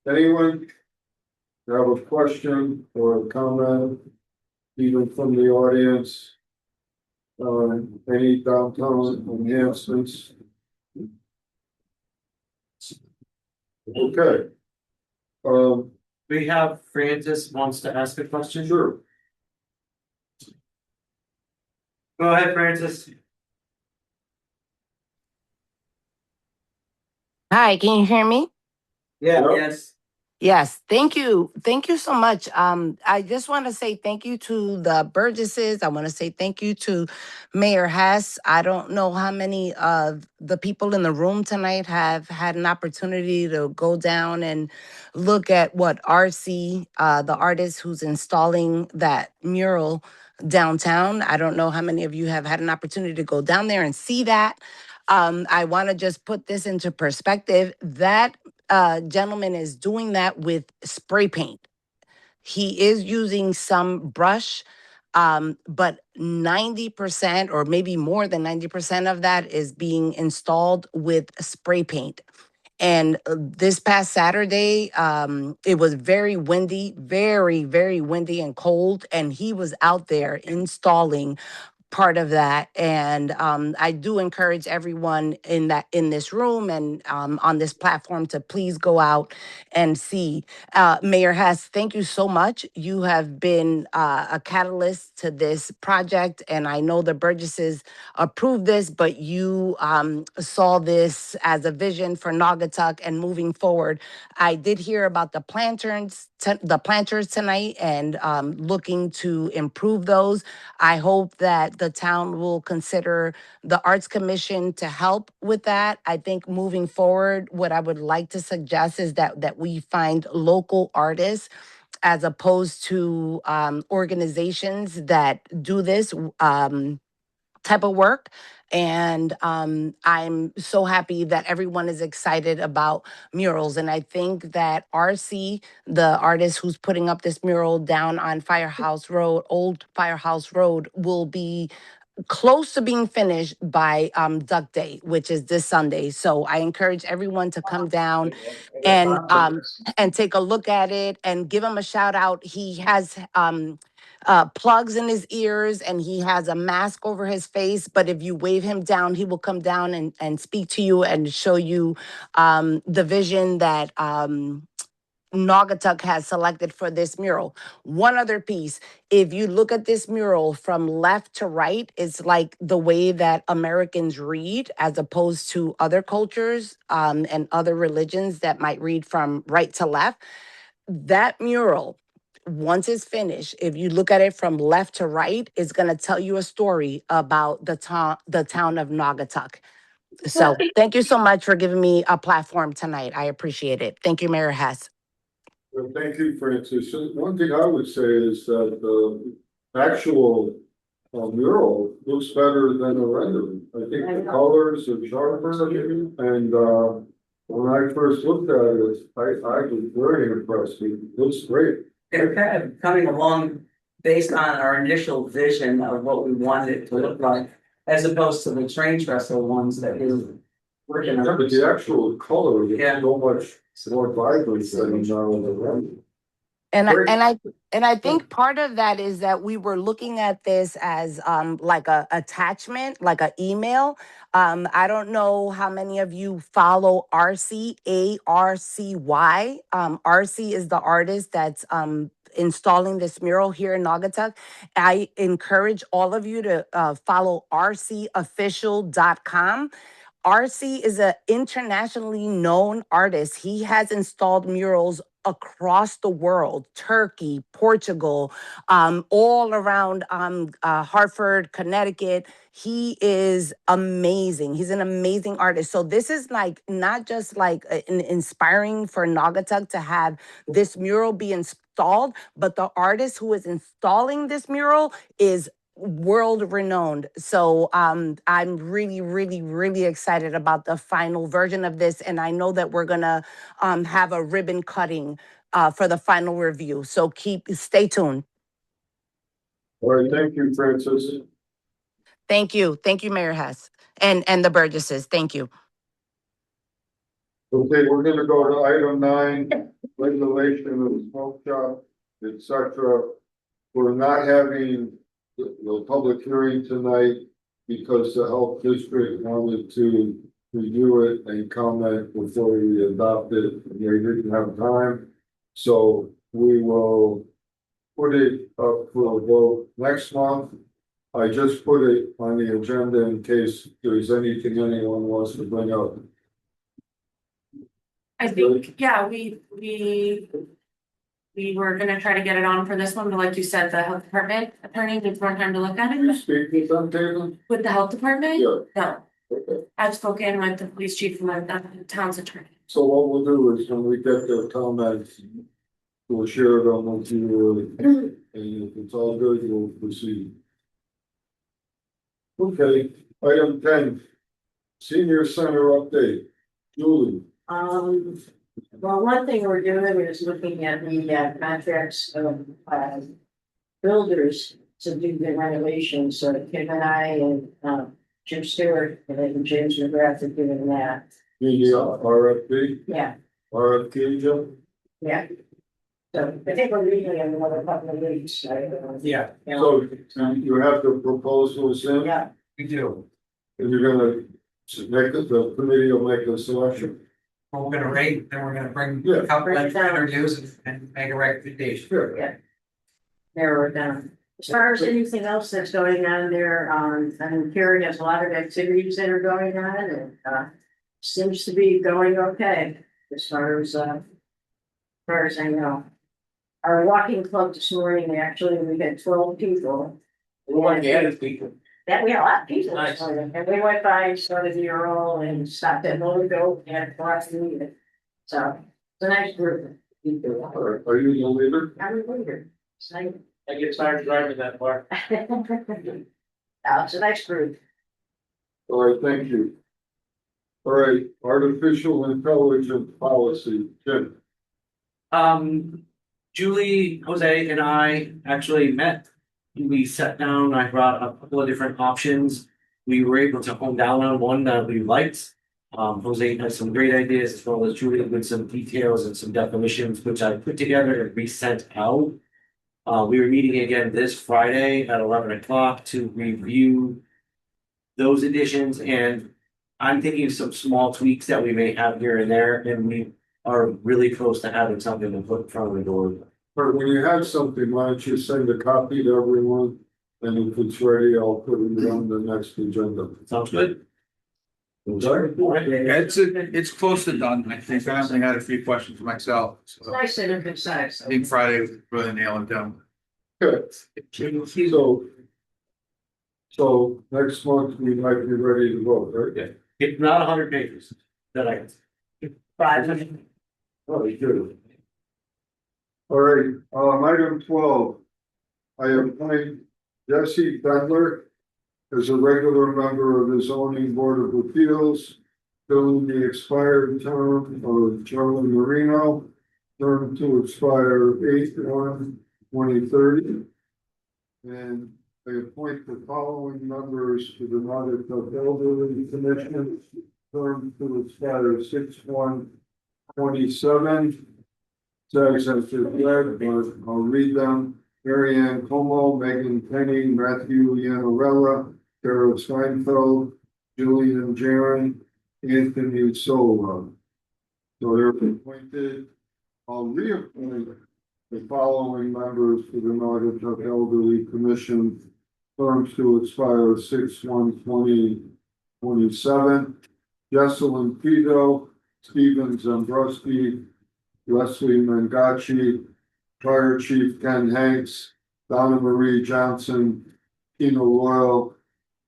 [SPEAKER 1] anyone have a question or a comment, even from the audience? Any downtown enhancements? Okay.
[SPEAKER 16] We have Francis wants to ask a question.
[SPEAKER 1] Sure.
[SPEAKER 16] Go ahead, Francis.
[SPEAKER 17] Hi, can you hear me?
[SPEAKER 16] Yeah.
[SPEAKER 1] Yes.
[SPEAKER 17] Yes, thank you. Thank you so much. I just want to say thank you to the Burgesses. I want to say thank you to Mayor Hess. I don't know how many of the people in the room tonight have had an opportunity to go down and look at what RC, the artist who's installing that mural downtown. I don't know how many of you have had an opportunity to go down there and see that. I want to just put this into perspective. That gentleman is doing that with spray paint. He is using some brush, but 90% or maybe more than 90% of that is being installed with spray paint. And this past Saturday, it was very windy, very, very windy and cold. And he was out there installing part of that. And I do encourage everyone in this room and on this platform to please go out and see. Mayor Hess, thank you so much. You have been a catalyst to this project, and I know the Burgesses approved this, but you saw this as a vision for Naugatuck and moving forward. I did hear about the planters tonight and looking to improve those. I hope that the town will consider the Arts Commission to help with that. I think moving forward, what I would like to suggest is that we find local artists as opposed to organizations that do this. type of work. And I'm so happy that everyone is excited about murals. And I think that RC, the artist who's putting up this mural down on Firehouse Road, Old Firehouse Road, will be close to being finished by Duck Day, which is this Sunday. So I encourage everyone to come down and take a look at it and give him a shout out. He has plugs in his ears and he has a mask over his face. But if you wave him down, he will come down and speak to you and show you the vision that Naugatuck has selected for this mural. One other piece, if you look at this mural from left to right, it's like the way that Americans read as opposed to other cultures and other religions that might read from right to left. That mural, once it's finished, if you look at it from left to right, it's going to tell you a story about the town of Naugatuck. So thank you so much for giving me a platform tonight. I appreciate it. Thank you, Mayor Hess.
[SPEAKER 1] Well, thank you, Francis. One thing I would say is that the actual mural looks better than the rendering. I think the colors are sharper, and when I first looked at it, I was very impressed. It looks great.
[SPEAKER 10] They're kind of coming along based on our initial vision of what we wanted it to look like, as opposed to the train trestle ones that we were working
[SPEAKER 1] Yeah,
[SPEAKER 10] on.
[SPEAKER 1] but the actual color is so much more vibrant than the render.
[SPEAKER 17] And I think part of that is that we were looking at this as like a attachment, like an email. I don't know how many of you follow RC, ARCY. RC is the artist that's installing this mural here in Naugatuck. I encourage all of you to follow rcofficial.com. RC is an internationally known artist. He has installed murals across the world, Turkey, Portugal, all around Hartford, Connecticut. He is amazing. He's an amazing artist. So this is like not just like inspiring for Naugatuck to have this mural be installed, but the artist who is installing this mural is world renowned. So I'm really, really, really excited about the final version of this. And I know that we're gonna have a ribbon cutting for the final review. So stay tuned.
[SPEAKER 1] All right, thank you, Francis.
[SPEAKER 17] Thank you. Thank you, Mayor Hess and the Burgesses. Thank you.
[SPEAKER 1] Okay, we're gonna go to item 9, regulation of the smoke shop, etc. We're not having the public hearing tonight because the health district wanted to review it and comment before we adopt it. They didn't have time. So we will put it up for a vote next month. I just put it on the agenda in case there's anything anyone wants to bring up.
[SPEAKER 5] I think, yeah, we were gonna try to get it on for this one, but like you said, the health department attorney needs more time to look at it.
[SPEAKER 1] Speak with them, Taylor?
[SPEAKER 5] With the health department?
[SPEAKER 1] Yeah.
[SPEAKER 5] No,
[SPEAKER 1] Okay.
[SPEAKER 5] I've spoken with the police chief and the town's attorney.
[SPEAKER 1] So what we'll do is when we get their comments, we'll share them with you, and if it's all good, we'll proceed. Okay, item 10, senior center update. Julie.
[SPEAKER 8] Well, one thing we're doing is looking at the contracts of builders to do the renovations. So Kim and I and Jim Stewart and then James McGrath are doing that.
[SPEAKER 1] The RFP?
[SPEAKER 8] Yeah,
[SPEAKER 1] RFP, Joe?
[SPEAKER 8] yeah. So I think we're reading in another couple of weeks.
[SPEAKER 15] Yeah.
[SPEAKER 1] So you have the proposals in?
[SPEAKER 8] Yeah.
[SPEAKER 15] We do.
[SPEAKER 1] And you're gonna make it, the committee will make a selection?
[SPEAKER 15] We're gonna rate, then we're gonna bring
[SPEAKER 1] Yeah.
[SPEAKER 15] a couple of interviews and make a recommendation.
[SPEAKER 1] Sure.
[SPEAKER 8] Yeah. Narrow it down. As far as anything else that's going on there, I'm hearing there's a lot of activities that are going on and seems to be going okay as far as I know. Our walking club this morning, actually, we had 12 people.
[SPEAKER 16] people.
[SPEAKER 8] That we had a lot of people this
[SPEAKER 16] Nice.
[SPEAKER 8] morning, and we went by and started the mural and stopped at Logo and crossed the meeting. So it's a nice group of people.
[SPEAKER 1] Are you the leader?
[SPEAKER 8] I'm a leader. So
[SPEAKER 16] I get tired driving that far.
[SPEAKER 8] It's a nice group.
[SPEAKER 1] All right, thank you. All right, artificial intelligence policy, Jim.
[SPEAKER 10] Julie, Jose and I actually met. We sat down, I brought a couple of different options. We were able to hone down on one that we liked. Jose had some great ideas as well as Julie with some details and some definitions, which I put together and resent out. We were meeting again this Friday at 11 o'clock to review those additions, and I'm thinking of some small tweaks that we may have here and there, and we are really close to having something to put in front of the door.
[SPEAKER 1] But when you have something, why don't you send a copy to everyone? And if it's ready, I'll put it on the next agenda.
[SPEAKER 10] Sounds good.
[SPEAKER 11] It's close to done, I think. I only had a few questions myself.
[SPEAKER 8] It's
[SPEAKER 11] So
[SPEAKER 8] nice and concise.
[SPEAKER 11] I think Friday was really nail it down.
[SPEAKER 1] Good. So next month we might be ready to vote, right?
[SPEAKER 10] It's not 100 pages that I.
[SPEAKER 8] 500.
[SPEAKER 1] Oh, good. All right, item 12. I appoint Jesse Bedler as a regular member of the zoning board of appeals, filling the expired term of Charlie Marino, term to expire 8/1/2030. And I appoint the following members to the Nordic Elderly Commission, term to expire 6/1/27. Says as to read, but I'll read them. Mary Ann Como, Megan Penny, Matthew Yanarella, Carol Steinfeld, Julian Jaron, Anthony Sola. So they're appointed. I'll reappoint the following members to the Nordic Elderly Commission, terms to expire 6/1/2027. Jesselyn Fido, Stephen Zambrowski, Leslie Mangachi, Fire Chief Ken Hanks, Donna Marie Johnson, Tina Royal,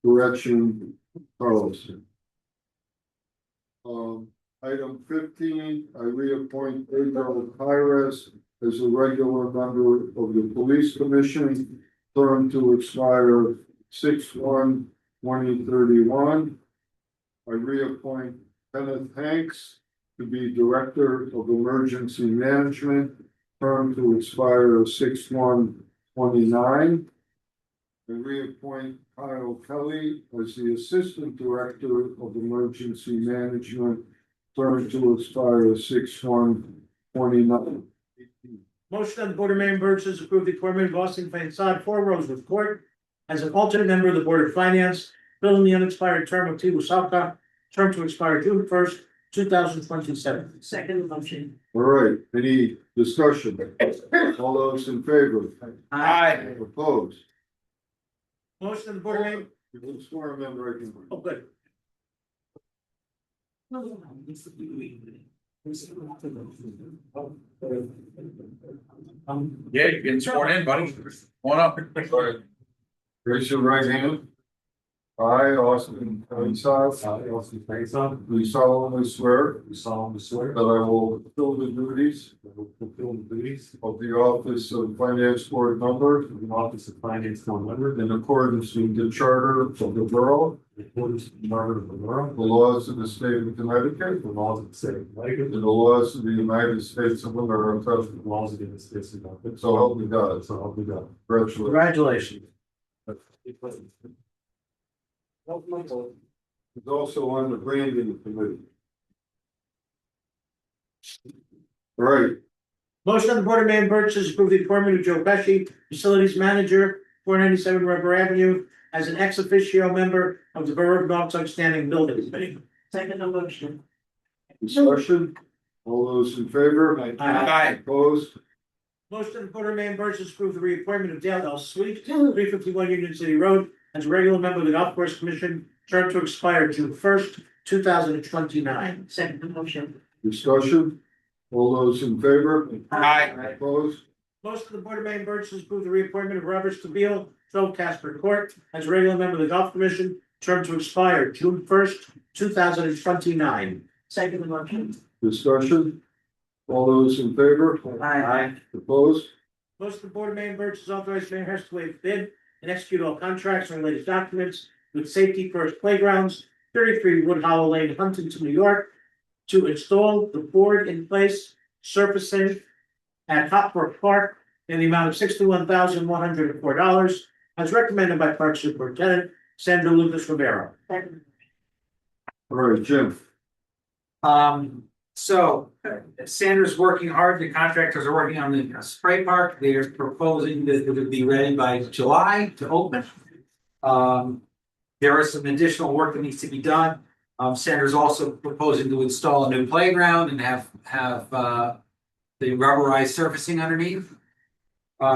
[SPEAKER 1] Gretchen Carlson. Item 15, I reappoint Pedro Pires as a regular member of the Police Commission, term to expire 6/1/2031. I reappoint Kenneth Hanks to be Director of Emergency Management, term to expire 6/1/29. I reappoint Kyle Kelly as the Assistant Director of Emergency Management, term to expire 6/1/29.
[SPEAKER 14] Motion on the Board of Mayor and Burgess approve the appointment of Austin Fansad, 4 Rosewood Court, as an alternate member of the Board of Finance, filling the unexpired term of Tibu Salka, term to expire June 1st, 2027. Second motion.
[SPEAKER 1] All right, any discussion? All those in favor?
[SPEAKER 11] Aye.
[SPEAKER 1] Opposed?
[SPEAKER 14] Motion on the Board of Mayor.
[SPEAKER 1] You can swear them in right now.
[SPEAKER 14] Oh, good.
[SPEAKER 11] Yeah, you're getting sworn in, buddy. Come on up.
[SPEAKER 1] Raise your right hand. I, Austin Fansad. Do solemnly swear. That I will fulfill the duties. Of the office of finance board member. In accordance with the charter of the borough. The laws of the state of Connecticut. And the laws of the United States of America. So help me God. Congratulations.
[SPEAKER 14] Congratulations.
[SPEAKER 1] He's also on the branding committee. All right,
[SPEAKER 14] Motion on the Board of Mayor and Burgess approve the appointment of Joe Pesci, Facilities Manager, 497 Rubber Avenue, as an ex officio member of the Borough of Naugatuck Standing Building Committee. Second motion.
[SPEAKER 1] discussion, all those in favor?
[SPEAKER 11] Aye.
[SPEAKER 1] Opposed?
[SPEAKER 14] Motion on the Board of Mayor and Burgess approve the reappointment of Dale L. Sweet, 351 Union City Road, as a regular member of the Golf Course Commission, term to expire June 1st, 2029. Second motion.
[SPEAKER 1] Discussion, all those in favor?
[SPEAKER 11] Aye.
[SPEAKER 1] Opposed?
[SPEAKER 14] Motion of the Board of Mayor and Burgess approve the reappointment of Robert Stabile, 12 Casper Court, as a regular member of the Golf Commission, term to expire June 1st, 2029. Second motion.
[SPEAKER 1] Discussion, all those in favor?
[SPEAKER 14] Aye.
[SPEAKER 1] Opposed?
[SPEAKER 14] Motion of the Board of Mayor and Burgess authorize Mayor Hess to waive bid and execute all contracts and related documents with Safety First Playgrounds, 33 Wood Hollow Lane, Huntington, New York, to install the board in place surfacing at Hopbrook Park in the amount of $61,104, as recommended by Park Superintendent Sandra Lucas Rivera.
[SPEAKER 1] All right, Jim.
[SPEAKER 15] So Sandra's working hard, the contractors are working on the spray park, they're proposing that it would be ready by July to open. There is some additional work that needs to be done. Sandra's also proposing to install a new playground and have the rubberized surfacing underneath.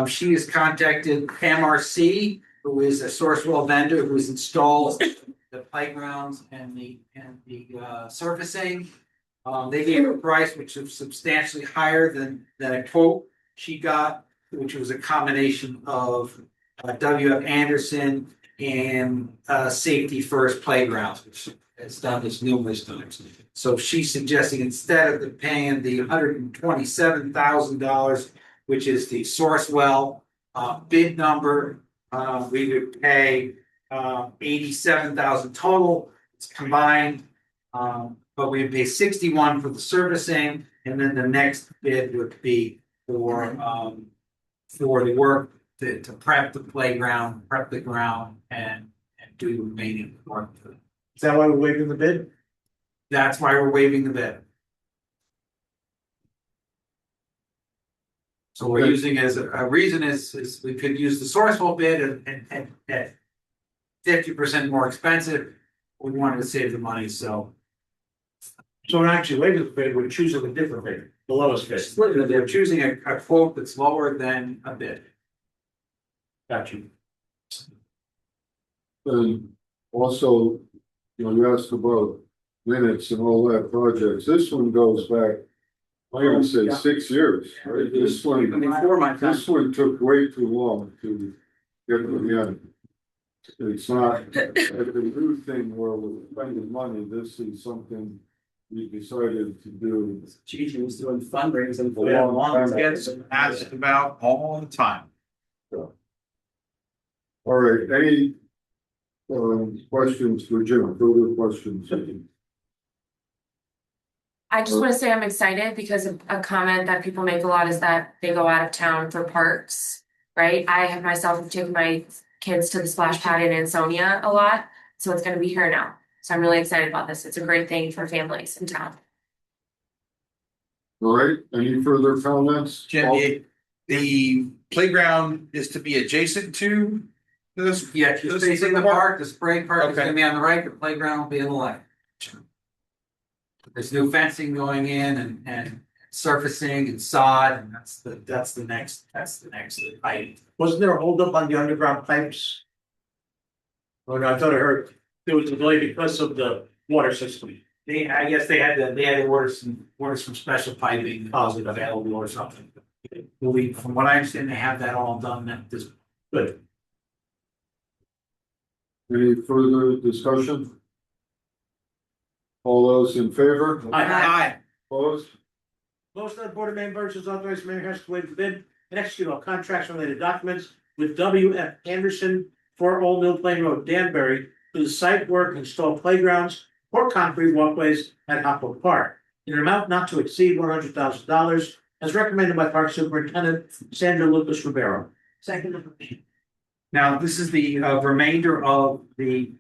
[SPEAKER 15] She has contacted MRC, who is a Sourcewell vendor who's installed the playgrounds and the surfacing. They gave her a price which was substantially higher than a quote she got, which was a combination of W.F. Anderson and Safety First Playgrounds, which has done this numerous times. So she's suggesting instead of paying the $127,000, which is the Sourcewell bid number, we would pay $87,000 total. It's combined, but we pay $61,000 for the servicing, and then the next bid would be for the work to prep the playground, prep the ground, and do the remaining work.
[SPEAKER 14] Is that why we're waiving the bid?
[SPEAKER 15] That's why we're waiving the bid. So we're using as a reason is we could use the Sourcewell bid and at 50% more expensive. We wanted to save the money, so.
[SPEAKER 14] So we're not actually waiving the bid, we're choosing a different bid, the lowest bid.
[SPEAKER 15] They're choosing a quote that's lower than a bid.
[SPEAKER 14] Got you.
[SPEAKER 1] And also, you know, you asked about minutes and all that projects. This one goes back, I would say 6 years, right? This one,
[SPEAKER 15] Before my time.
[SPEAKER 1] this one took way too long to get to the end. It's not like the new thing where we're spending money. This is something we decided to do.
[SPEAKER 6] Gigi was doing fundraising for
[SPEAKER 1] Yeah,
[SPEAKER 6] a long time.
[SPEAKER 11] Gets asked about all the time.
[SPEAKER 1] All right, any questions for Jim? Further questions?
[SPEAKER 5] I just want to say I'm excited because a comment that people make a lot is that they go out of town for parks, right? I have myself taken my kids to the splash pad in Ansonia a lot, so it's going to be here now. So I'm really excited about this. It's a great thing for families in town.
[SPEAKER 1] All right, any further comments?
[SPEAKER 11] Jim, the playground is to be adjacent to this?
[SPEAKER 15] Yeah, just facing the park, the spray park is gonna be on the right, the playground will be on the left. There's new fencing going in and surfacing and sod, and that's the next item.
[SPEAKER 14] Wasn't there a holdup on the underground pipes? Oh, no, I thought I heard there was a delay because of the water system.
[SPEAKER 15] I guess they had to order some special piping available or something. From what I understand, they have that all done at this.
[SPEAKER 14] Good.
[SPEAKER 1] Any further discussion? All those in favor?
[SPEAKER 15] Aye.
[SPEAKER 1] Opposed?
[SPEAKER 14] Motion that the Board of Members is authorized Mayor Hess to waive the bid and execute all contracts and related documents with W.F. Anderson for Old Mill Plain Road, Danbury, to the site work, install playgrounds or concrete walkways at Hopwood Park in an amount not to exceed $100,000, as recommended by Park Superintendent Sandra Lucas Rivera.
[SPEAKER 8] Second.
[SPEAKER 15] Now, this is the remainder of the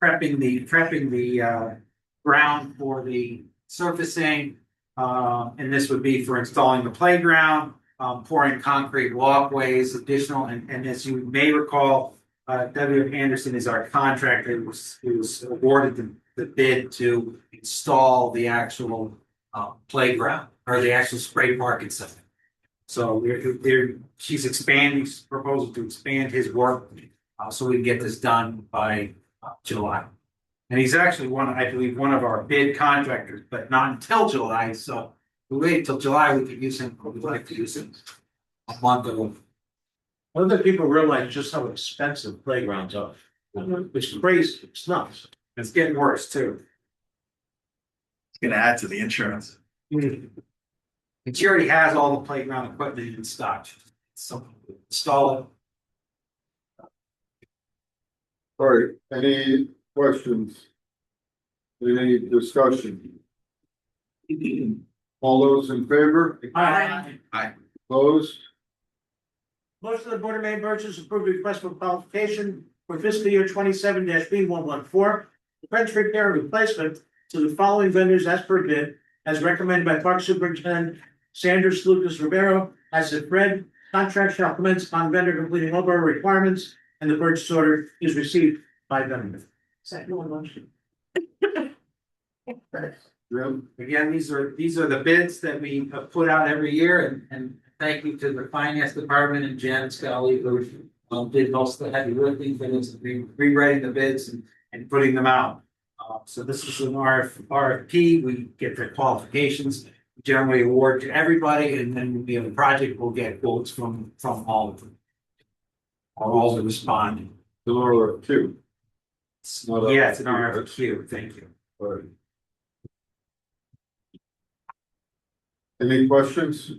[SPEAKER 15] prepping the ground for the surfacing. And this would be for installing the playground, pouring concrete walkways, additional, and as you may recall, W. Anderson is our contractor who was awarded the bid to install the actual playground or the actual spray park itself. So she's proposing to expand his work so we can get this done by July. And he's actually I believe one of our bid contractors, but not until July. So we wait till July, we could use him. We'd like to use him a month ago.
[SPEAKER 14] I don't think people realize just how expensive playgrounds are. It's crazy, it's nuts.
[SPEAKER 15] It's getting worse too.
[SPEAKER 11] It's gonna add to the insurance.
[SPEAKER 15] And she already has all the playground equipment in stock. some install it.
[SPEAKER 1] All right, any questions? Any discussion? All those in favor?
[SPEAKER 14] Aye.
[SPEAKER 1] Opposed?
[SPEAKER 14] Motion of the Board of Maine Burgess approve the request for qualification for fiscal year 27 B 114. French repair and replacement to the following vendors as per bid, as recommended by Park Superintendent Sanders Lucas Rivero, as if read. Contract shall commence upon vendor completing all borough requirements, and the purchase order is received by vendor. Second one, motion.
[SPEAKER 1] Jim?
[SPEAKER 15] Again, these are the bids that we put out every year, and thank you to the finance department and Jen Scully, who did most of the heavy lifting for this, rewriting the bids and putting them out. So this is an RFP, we get the qualifications, generally award to everybody, and then when we have a project, we'll get quotes from all of them. All the responding.
[SPEAKER 1] The RFQ. It's not
[SPEAKER 15] Yeah, it's an
[SPEAKER 1] RFQ,
[SPEAKER 15] RFQ, thank you.
[SPEAKER 1] All right. Any questions?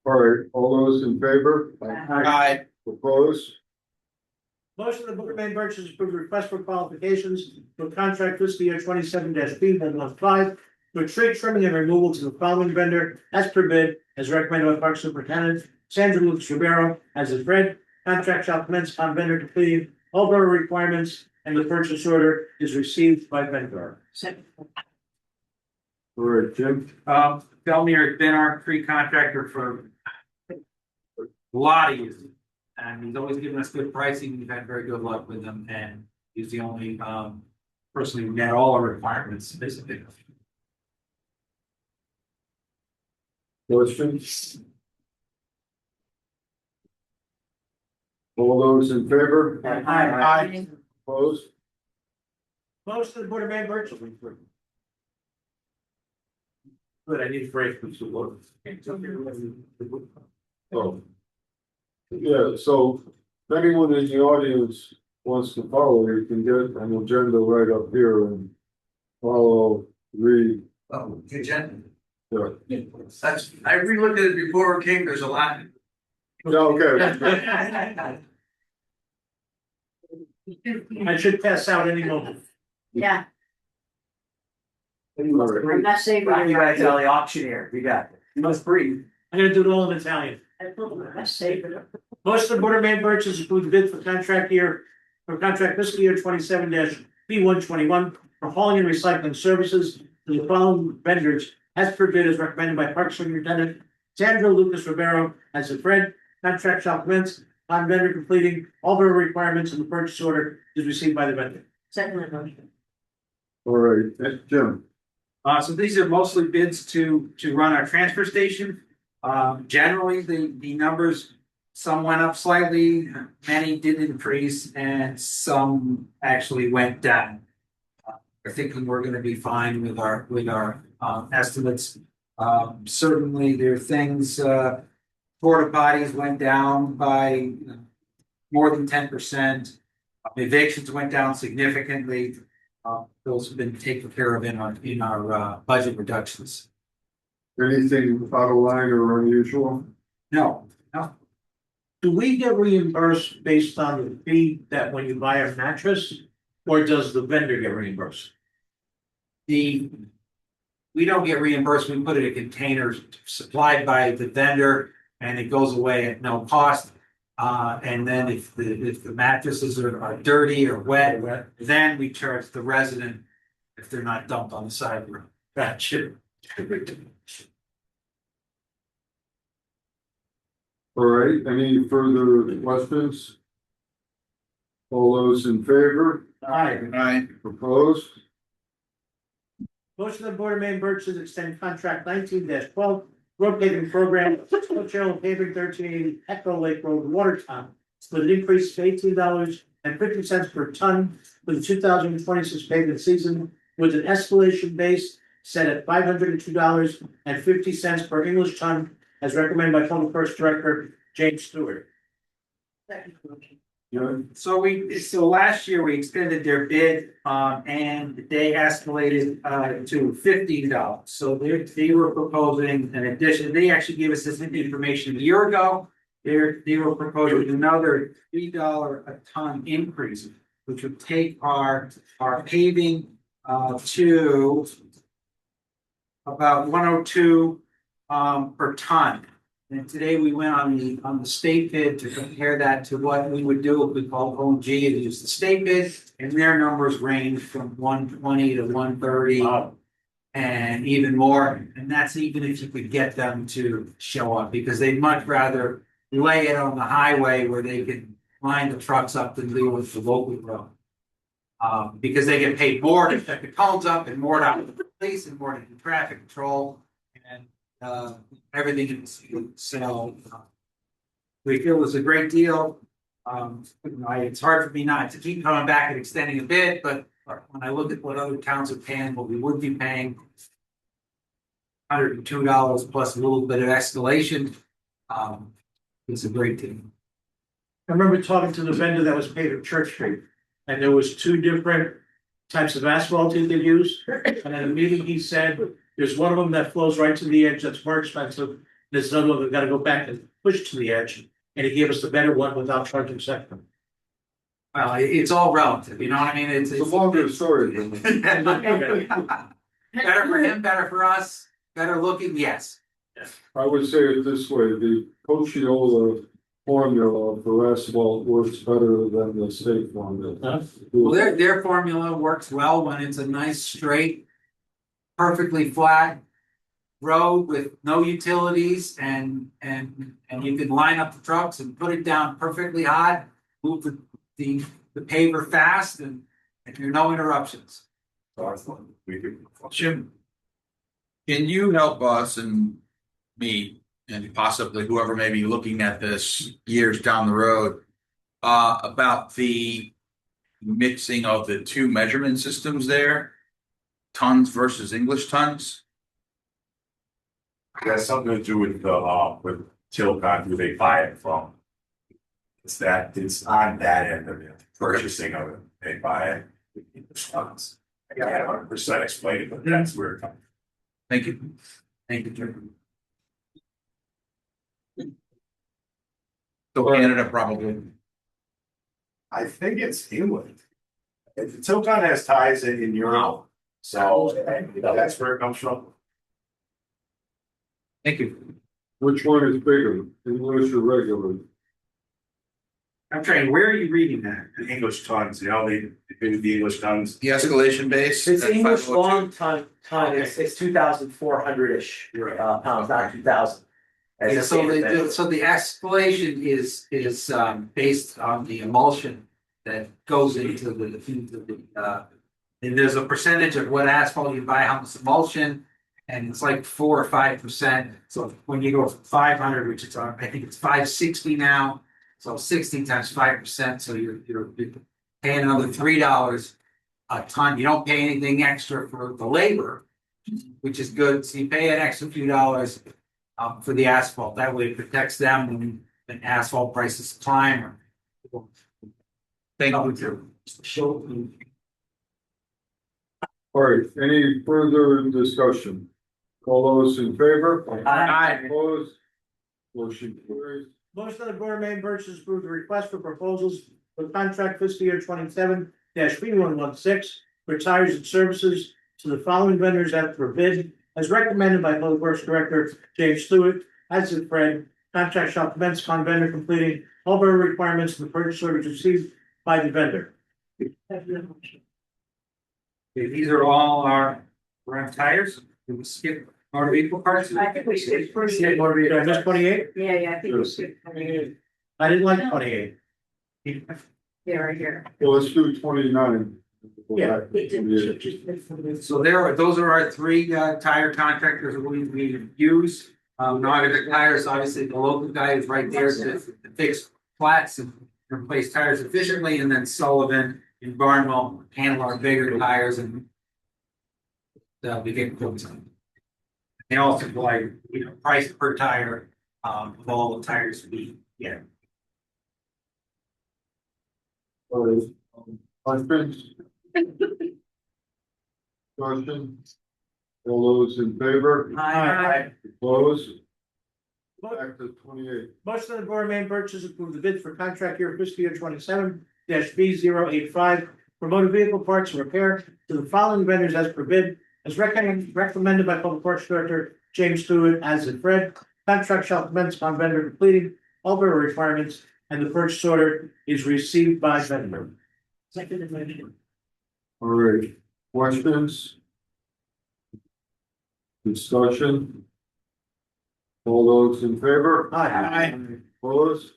[SPEAKER 1] All right, all those in favor?
[SPEAKER 11] Aye.
[SPEAKER 1] Opposed?
[SPEAKER 14] Motion of the Board of Maine Burgess approve the request for qualifications for contract fiscal year 27 B 115 for tree trimming and removal to the following vendor as per bid, as recommended by Park Superintendent Sandra Lucas Rivero, as is read. Contract shall commence upon vendor completing all borough requirements, and the purchase order is received by vendor.
[SPEAKER 8] Second.
[SPEAKER 1] All right, Jim?
[SPEAKER 15] Belmere has been our tree contractor for a lot of years. And he's always given us good pricing. We've had very good luck with him, and he's the only person who met all our requirements, basically.
[SPEAKER 1] Questions? All those in favor?
[SPEAKER 14] Aye.
[SPEAKER 1] Opposed?
[SPEAKER 14] Motion of the Board of Maine Burgess. Good, I need a break from the Lord.
[SPEAKER 1] Oh. Yeah, so if anyone in the audience wants to follow, you can get an agenda right up here and follow, read.
[SPEAKER 2] Oh, agenda.
[SPEAKER 1] Yeah.
[SPEAKER 2] That's, I re-looked at it before it came, there's a lot.
[SPEAKER 1] Yeah, okay.
[SPEAKER 14] I should pass out any moment.
[SPEAKER 8] Yeah,
[SPEAKER 1] All right.
[SPEAKER 8] I'm not saying.
[SPEAKER 10] You gotta tell the auctioneer, you got it. You must breathe.
[SPEAKER 14] I'm gonna do it all in Italian.
[SPEAKER 8] I say.
[SPEAKER 14] Most of the Board of Maine Burgess approved bid for contract fiscal year 27 B 121 for hauling and recycling services to the following vendors as per bid as recommended by Park Superintendent Sandra Lucas Rivero, as if read. Contract shall commence on vendor completing all their requirements, and the purchase order is received by the vendor.
[SPEAKER 8] Second motion.
[SPEAKER 1] All right, Jim.
[SPEAKER 15] So these are mostly bids to run our transfer station. Generally, the numbers, some went up slightly, many did increase, and some actually went down. We're thinking we're gonna be fine with our estimates. Certainly there are things, porta potties went down by more than 10%. Evictions went down significantly. Those have been taken care of in our budget reductions.
[SPEAKER 1] Anything out of line or unusual?
[SPEAKER 15] No.
[SPEAKER 14] Do we get reimbursed based on the fee that when you buy a mattress, or does the vendor get reimbursed?
[SPEAKER 15] We don't get reimbursed. We put it in containers supplied by the vendor, and it goes away at no cost. And then if the mattresses are dirty or wet, then we charge the resident if they're not dumped on the sidewalk.
[SPEAKER 14] Gotcha.
[SPEAKER 1] All right, any further questions? All those in favor?
[SPEAKER 11] Aye.
[SPEAKER 1] Opposed?
[SPEAKER 14] Motion of the Board of Maine Burgess extend contract 19-12 road paving program, Channel paving 1380 Echo Lake Road, Watertown, with an increase of $18.50 per ton for the 2026 paving season, with an escalation base set at $502.50 per English ton, as recommended by Public Works Director James Stewart.
[SPEAKER 8] Second motion.
[SPEAKER 15] So last year we extended their bid, and they escalated, to $15. So they were proposing an addition, they actually gave us this information a year ago. They were proposing another $3 a ton increase, which would take our paving, to about 102, per ton. And today we went on the state bid to compare that to what we would do if we called OMG and use the state bid, and their numbers range from 120 to 130. And even more, and that's even if you could get them to show up, because they'd much rather lay it on the highway where they can line the trucks up than deal with the local road. Because they get paid more to set the cones up and more to police and more to do traffic control and everything in the city. So we feel it was a great deal. It's hard for me not to keep coming back and extending a bit, but when I look at what other towns are paying, what we would be paying, $102 plus a little bit of escalation, it's a great deal.
[SPEAKER 14] I remember talking to the vendor that was paid at Church Street, and there was two different types of asphalt he could use. And at a meeting, he said, there's one of them that flows right to the edge, that's more expensive. There's another one that gotta go back and push to the edge, and he gave us the better one without charging second.
[SPEAKER 15] Well, it's all relative, you know what I mean?
[SPEAKER 1] It's a longer story.
[SPEAKER 15] Better for him, better for us, better looking, yes.
[SPEAKER 1] I would say it this way, the Cochiola formula for asphalt works better than the state formula.
[SPEAKER 15] Well, their formula works well when it's a nice, straight, perfectly flat road with no utilities and you can line up the trucks and put it down perfectly hot, move the paver fast and there are no interruptions.
[SPEAKER 11] Jim, can you help us and me and possibly whoever may be looking at this years down the road about the mixing of the two measurement systems there, tons versus English tons?
[SPEAKER 12] It has something to do with with Tilcon, who they buy it from. It's on that end of it, purchasing of it, they buy it. Response. I got 100% explain it, but that's where it comes.
[SPEAKER 11] Thank you.
[SPEAKER 15] Thank you, Jim.
[SPEAKER 11] So Canada probably.
[SPEAKER 12] I think it's England. Tilcon has ties in Europe, so that's where it comes from.
[SPEAKER 15] Thank you.
[SPEAKER 1] Which one is bigger, English or regular?
[SPEAKER 15] I'm trying, where are you reading that?
[SPEAKER 12] The English tons, the English tons.
[SPEAKER 11] The escalation base.
[SPEAKER 16] It's
[SPEAKER 11] at
[SPEAKER 16] English
[SPEAKER 11] 502.
[SPEAKER 16] long ton, it's 2,400-ish pounds, not 2,000.
[SPEAKER 15] Yeah, so the escalation is based on the emulsion that goes into the and there's a percentage of what asphalt you buy, how much emulsion, and it's like 4 or 5%. So when you go from 500, which is I think it's 560 now, so 60 times 5%, so you're paying another $3 a ton. You don't pay anything extra for the labor, which is good. So you pay an extra few dollars for the asphalt. That way it protects them when asphalt prices climb.
[SPEAKER 11] Thank you.
[SPEAKER 1] All right, any further discussion? All those in favor?
[SPEAKER 15] Aye.
[SPEAKER 1] Opposed? Motion carries.
[SPEAKER 14] Motion of the Board of Maine Burgess approve the request for proposals for contract fiscal year 27-3116 for tires and services to the following vendors as per bid, as recommended by Public Works Director James Stewart, as it Fred. Contract shall commence on vendor completing all vendor requirements and the purchase orders received by the vendor.
[SPEAKER 15] These are all our tires. Did we skip motor vehicle parts?
[SPEAKER 8] I think we skipped
[SPEAKER 14] Did I miss 28?
[SPEAKER 8] Yeah, I think we skipped 28.
[SPEAKER 14] I didn't like 28.
[SPEAKER 8] Yeah, right here.
[SPEAKER 1] Well, let's do 29.
[SPEAKER 14] Yeah.
[SPEAKER 15] So those are our three tire contractors that we use. Nautical Tires, obviously the local guy is right there to fix flats and replace tires efficiently, and then Sullivan in Barnwell handle our bigger tires and we get quotes on. They also provide, price per tire of all the tires we get.
[SPEAKER 1] Questions? Questions? All those in favor?
[SPEAKER 14] Aye.
[SPEAKER 1] Opposed? Back to 28.
[SPEAKER 14] Motion of the Board of Main Purchase approve the bid for contract year fiscal year 27-B085 for motor vehicle parts and repair to the following vendors as per bid, as recommended by Public Works Director James Stewart as in Fred. Contract shall commence upon vendor completing all their requirements, and the purchase order is received by vendor. Second motion.
[SPEAKER 1] All right, questions? Discussion? All those in favor?
[SPEAKER 14] Aye.
[SPEAKER 1] Opposed?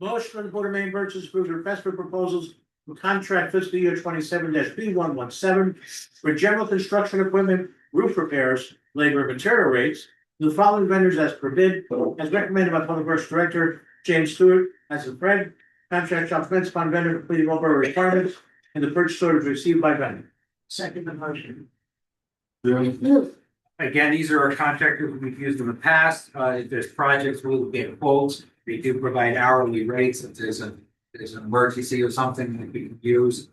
[SPEAKER 14] Motion of the Board of Main Purchase approve the request for proposals for contract fiscal year 27-B117 for general construction equipment, roof repairs, labor and material rates to the following vendors as per bid, as recommended by Public Works Director James Stewart as a Fred. Contract shall commence upon vendor completing all their requirements, and the purchase order is received by vendor. Second motion.
[SPEAKER 1] Jim?
[SPEAKER 15] Again, these are our contractors we've used in the past. If there's projects, we'll get quotes. We do provide hourly rates if there's an emergency or something that we can use.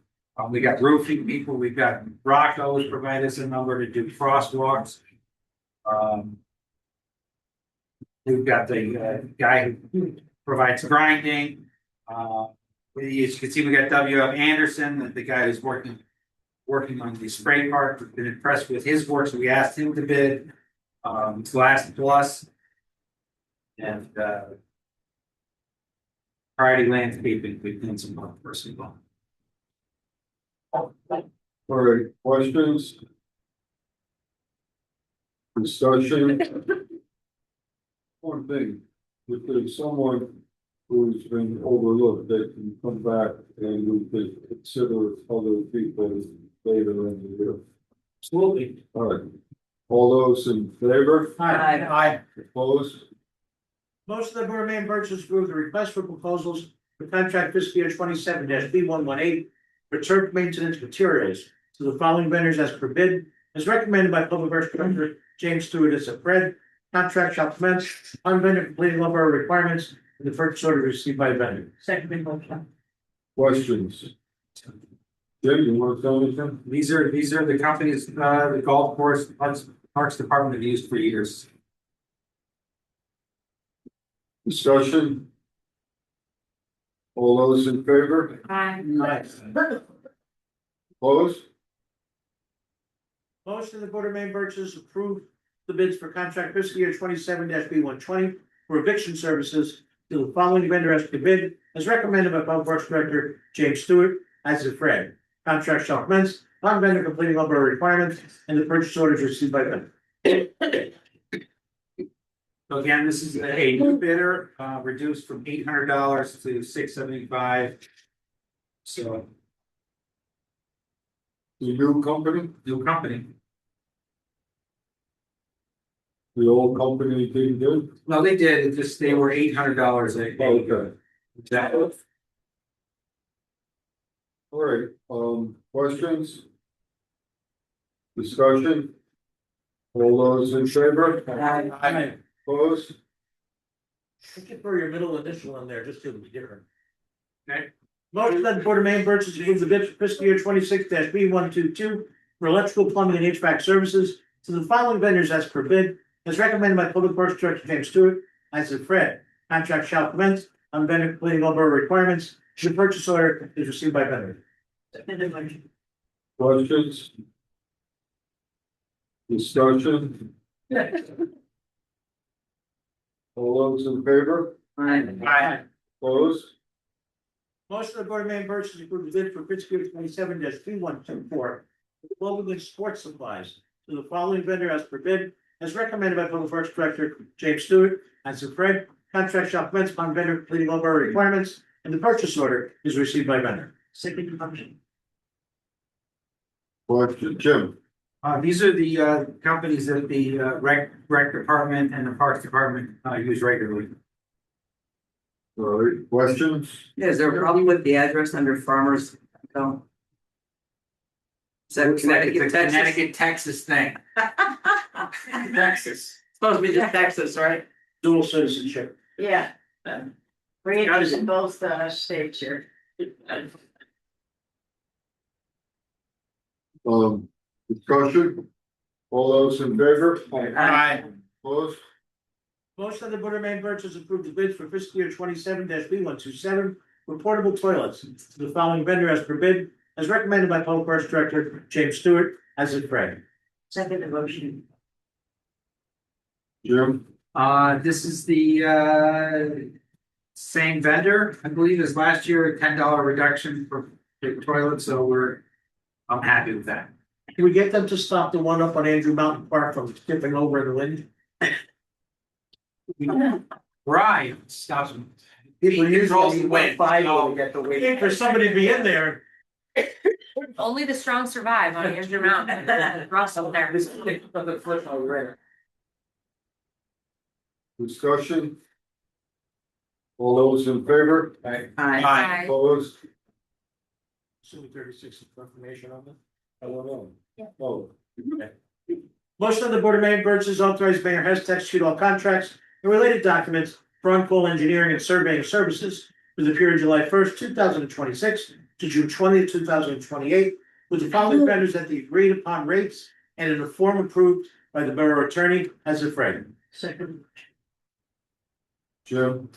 [SPEAKER 15] We got roofing people, we've got Rocco's provide us a number to do crosswalks. We've got the guy who provides grinding. As you can see, we got W.F. Anderson, the guy who's working on the spray part. We've been impressed with his work, so we asked him to bid. Glass Plus. And Priority Landscaping, we've done some work for us.
[SPEAKER 1] All right, questions? Discussion? One thing, if there's someone who's been overlooked, they can come back and we could consider other people later in the year.
[SPEAKER 14] Absolutely.
[SPEAKER 1] All right, all those in favor?
[SPEAKER 14] Aye.
[SPEAKER 1] Opposed?
[SPEAKER 14] Motion of the Board of Main Purchase approve the request for proposals for contract fiscal year 27-B118 for turf maintenance materials to the following vendors as per bid, as recommended by Public Works Director James Stewart as a Fred. Contract shall commence on vendor completing all of our requirements, and the purchase order received by vendor. Second motion.
[SPEAKER 1] Questions? Jim, you want to tell anything?
[SPEAKER 15] These are the companies, the golf course, Parks Department have used for years.
[SPEAKER 1] Discussion? All those in favor?
[SPEAKER 5] Aye.
[SPEAKER 1] Opposed?
[SPEAKER 14] Motion of the Board of Main Purchase approve the bids for contract fiscal year 27-B120 for eviction services to the following vendor as per bid, as recommended by Public Works Director James Stewart as a Fred. Contract shall commence on vendor completing all of our requirements, and the purchase order is received by vendor.
[SPEAKER 15] So again, this is a new bidder, reduced from $800 to $675. So,
[SPEAKER 1] The new company?
[SPEAKER 15] new company.
[SPEAKER 1] The old company didn't do?
[SPEAKER 15] No, they did, it just, they were $800.
[SPEAKER 1] Okay.
[SPEAKER 15] Exactly.
[SPEAKER 1] All right, questions? Discussion? All those in favor?
[SPEAKER 14] Aye.
[SPEAKER 1] Opposed?
[SPEAKER 14] You can throw your middle initial in there, just to be different.
[SPEAKER 15] Okay.
[SPEAKER 14] Motion that the Board of Main Purchase approve the bid for fiscal year 26-B122 for electrical, plumbing, and HVAC services to the following vendors as per bid, as recommended by Public Works Director James Stewart as a Fred. Contract shall commence on vendor completing all of our requirements. The purchase order is received by vendor.
[SPEAKER 1] Questions? Discussion? All those in favor?
[SPEAKER 15] Aye.
[SPEAKER 1] Opposed?
[SPEAKER 14] Motion of the Board of Main Purchase approve the bid for fiscal year 27-B124 clothing and sports supplies to the following vendor as per bid, as recommended by Public Works Director James Stewart as a Fred. Contract shall commence upon vendor completing all of our requirements, and the purchase order is received by vendor. Second motion.
[SPEAKER 1] Question, Jim?
[SPEAKER 15] These are the companies that the rec department and the parks department use regularly.
[SPEAKER 1] All right, questions?
[SPEAKER 18] Yeah, is there a problem with the address under farmers? No. Is that
[SPEAKER 15] Looks like it's a
[SPEAKER 18] Connecticut, Texas?
[SPEAKER 15] Connecticut, Texas thing.
[SPEAKER 18] Texas. Supposed to be just Texas, right?
[SPEAKER 14] Dual citizenship.
[SPEAKER 18] Yeah.
[SPEAKER 8] We're in both states here.
[SPEAKER 1] Discussion? All those in favor?
[SPEAKER 14] Aye.
[SPEAKER 1] Opposed?
[SPEAKER 14] Motion of the Board of Maine Burgess approve the bids for fiscal year 27-B 127 for portable toilets to the following vendor as per bid, as recommended by Public Works Director James Stewart, as is read.
[SPEAKER 8] Second motion.
[SPEAKER 1] Jim?
[SPEAKER 15] This is the same vendor, I believe, as last year, $10 reduction for paper toilets, so I'm happy with that.
[SPEAKER 14] Can we get them to stop the one up on Andrew Mountain Park from skipping over in the wind?
[SPEAKER 15] Right, stops them.
[SPEAKER 14] People
[SPEAKER 15] controls
[SPEAKER 14] usually
[SPEAKER 15] the wind,
[SPEAKER 14] five
[SPEAKER 15] so-
[SPEAKER 14] to get the wind. For somebody to be in there.
[SPEAKER 5] Only the strong survive on Andrew Mountain. Russell there.
[SPEAKER 1] Discussion? All those in favor?
[SPEAKER 5] Aye.
[SPEAKER 1] Opposed?
[SPEAKER 14] Assuming 36 is confirmation on that.
[SPEAKER 1] I don't know.
[SPEAKER 4] Yeah.
[SPEAKER 1] Oh.
[SPEAKER 14] Motion of the Board of Maine Burgess authorize Mayor Hess to execute all contracts and related documents for on-call engineering and surveying services for the period July 1st, 2026 to June 20th, 2028, with the following vendors at the agreed upon rates and in a form approved by the Borough Attorney as if read.
[SPEAKER 8] Second.
[SPEAKER 1] Jim?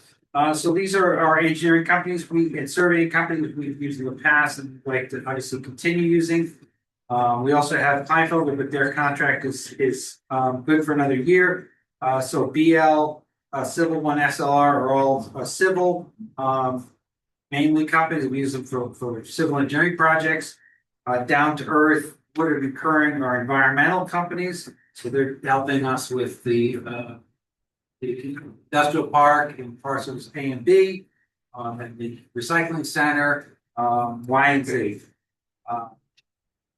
[SPEAKER 15] So these are our engineering companies, and surveying companies we've used in the past and like to obviously continue using. We also have Kleinfeld, but their contract is good for another year. So BL, Civil One SLR are all civil, mainly companies. We use them for civil engineering projects. Down to Earth, Woodard and Curran are environmental companies, so they're helping us with the industrial park in parcels A and B, and the recycling center, Y and Z.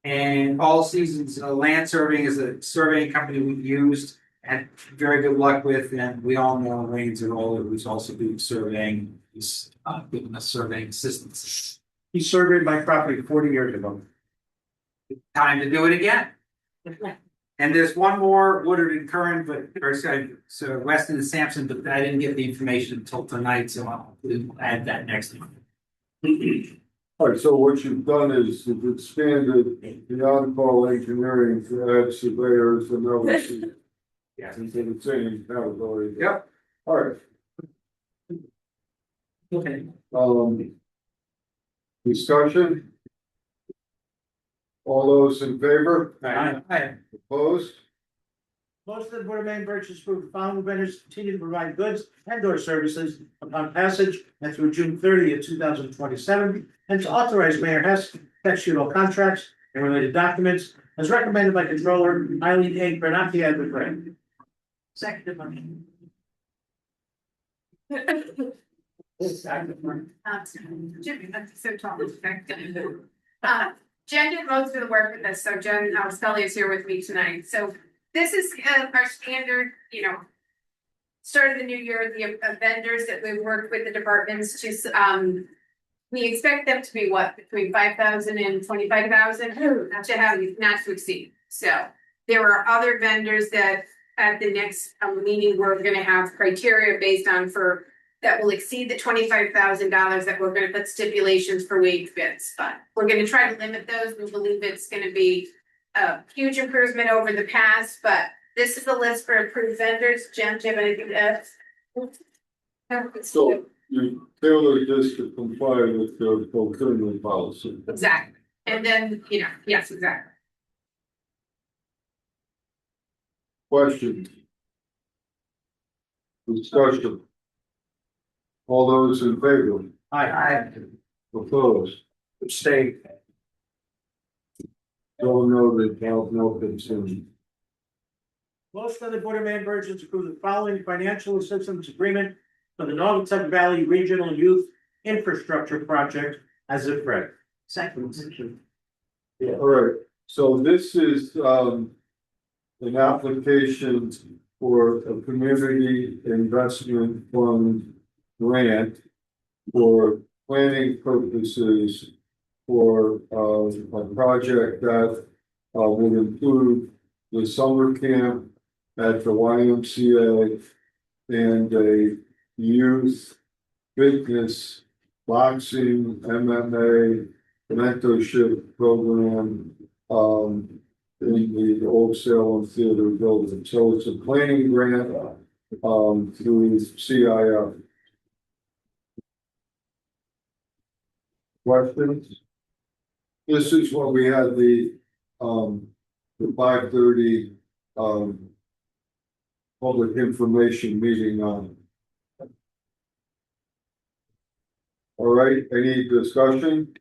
[SPEAKER 15] And All Seasons Land Surveying is a surveying company we've used and very good luck with, and we all know Wayne's and all who's also doing surveying. He's giving us surveying assistance.
[SPEAKER 14] He surveyed my property 40 years ago.
[SPEAKER 15] Time to do it again. And there's one more Woodard and Curran, so Weston and Sampson, but I didn't get the information until tonight, so I'll add that next time.
[SPEAKER 1] All right, so what you've done is you've expanded the on-call engineering to add surveyors and others.
[SPEAKER 15] Yeah.
[SPEAKER 1] Into the same category.
[SPEAKER 15] Yep.
[SPEAKER 1] All right,
[SPEAKER 15] Okay.
[SPEAKER 1] Discussion? All those in favor?
[SPEAKER 15] Aye.
[SPEAKER 1] Opposed?
[SPEAKER 14] Most of the Board of Maine Burgess approved the following vendors continue to provide goods and/or services upon passage and through June 30th, 2027, and to authorize Mayor Hess to execute all contracts and related documents as recommended by Controller Eileen A. Bernacchi as with read.
[SPEAKER 8] Second motion.
[SPEAKER 13] Jimmy, that's so tall. Jen did most of the work with this, so Jen Scully is here with me tonight. So this is our standard, start of the new year, the vendors that we've worked with the departments to, we expect them to be between 5,000 and 25,000 to have, not to exceed. So there are other vendors that at the next meeting, we're gonna have criteria based on that will exceed the $25,000 that we're gonna put stipulations for wage bids, but we're gonna try to limit those. We believe it's gonna be a huge improvement over the past, but this is the list for approved vendors. Jen, do you have anything to add?
[SPEAKER 1] So you tailored this to comply with the procurement policy.
[SPEAKER 13] Exactly. And then, yes, exactly.
[SPEAKER 1] Questions? Discussion? All those in favor?
[SPEAKER 14] Aye.
[SPEAKER 1] Opposed?
[SPEAKER 3] Abstain.
[SPEAKER 1] Don't know that no consent.
[SPEAKER 14] Most of the Board of Maine Burgess approved the following financial assistance agreement for the Naugatuck Valley Regional Youth Infrastructure Project as if read.
[SPEAKER 8] Second motion.
[SPEAKER 1] Yeah, all right, so this is an application for a community investment fund grant for planning purposes for a project that would include the summer camp at the YMCA and a youth fitness, boxing, MMA, mentorship program, in the old Salem Theater building. So it's a planning grant, through CIF. Questions? This is what we had the 5:30, public information meeting on. All right, any discussion?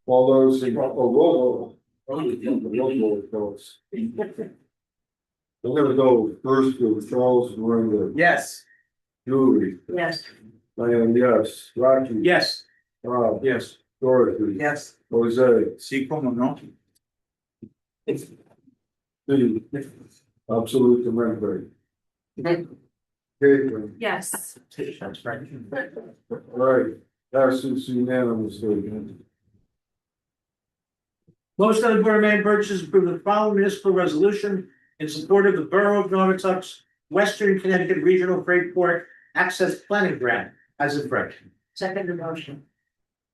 [SPEAKER 1] All those in, roll. We're gonna go first with Charles Miranda.
[SPEAKER 6] Yes.
[SPEAKER 1] Julie,
[SPEAKER 8] Yes.
[SPEAKER 1] Diane, yes, Rocky.
[SPEAKER 14] Yes.
[SPEAKER 1] Rob.
[SPEAKER 14] Yes.
[SPEAKER 1] Dorothy.
[SPEAKER 18] Yes.
[SPEAKER 1] Jose.
[SPEAKER 11] Sí, cómo no.
[SPEAKER 1] Steve. Absolute member. Caitlin.
[SPEAKER 5] Yes.
[SPEAKER 1] All right, passes unanimously.
[SPEAKER 14] Motion of the Board of Mayor Burgess approve the following municipal resolution in support of the Borough of Naugatuck's Western Connecticut Regional Freight Port Access Planning Grant as in read.
[SPEAKER 8] Second the motion.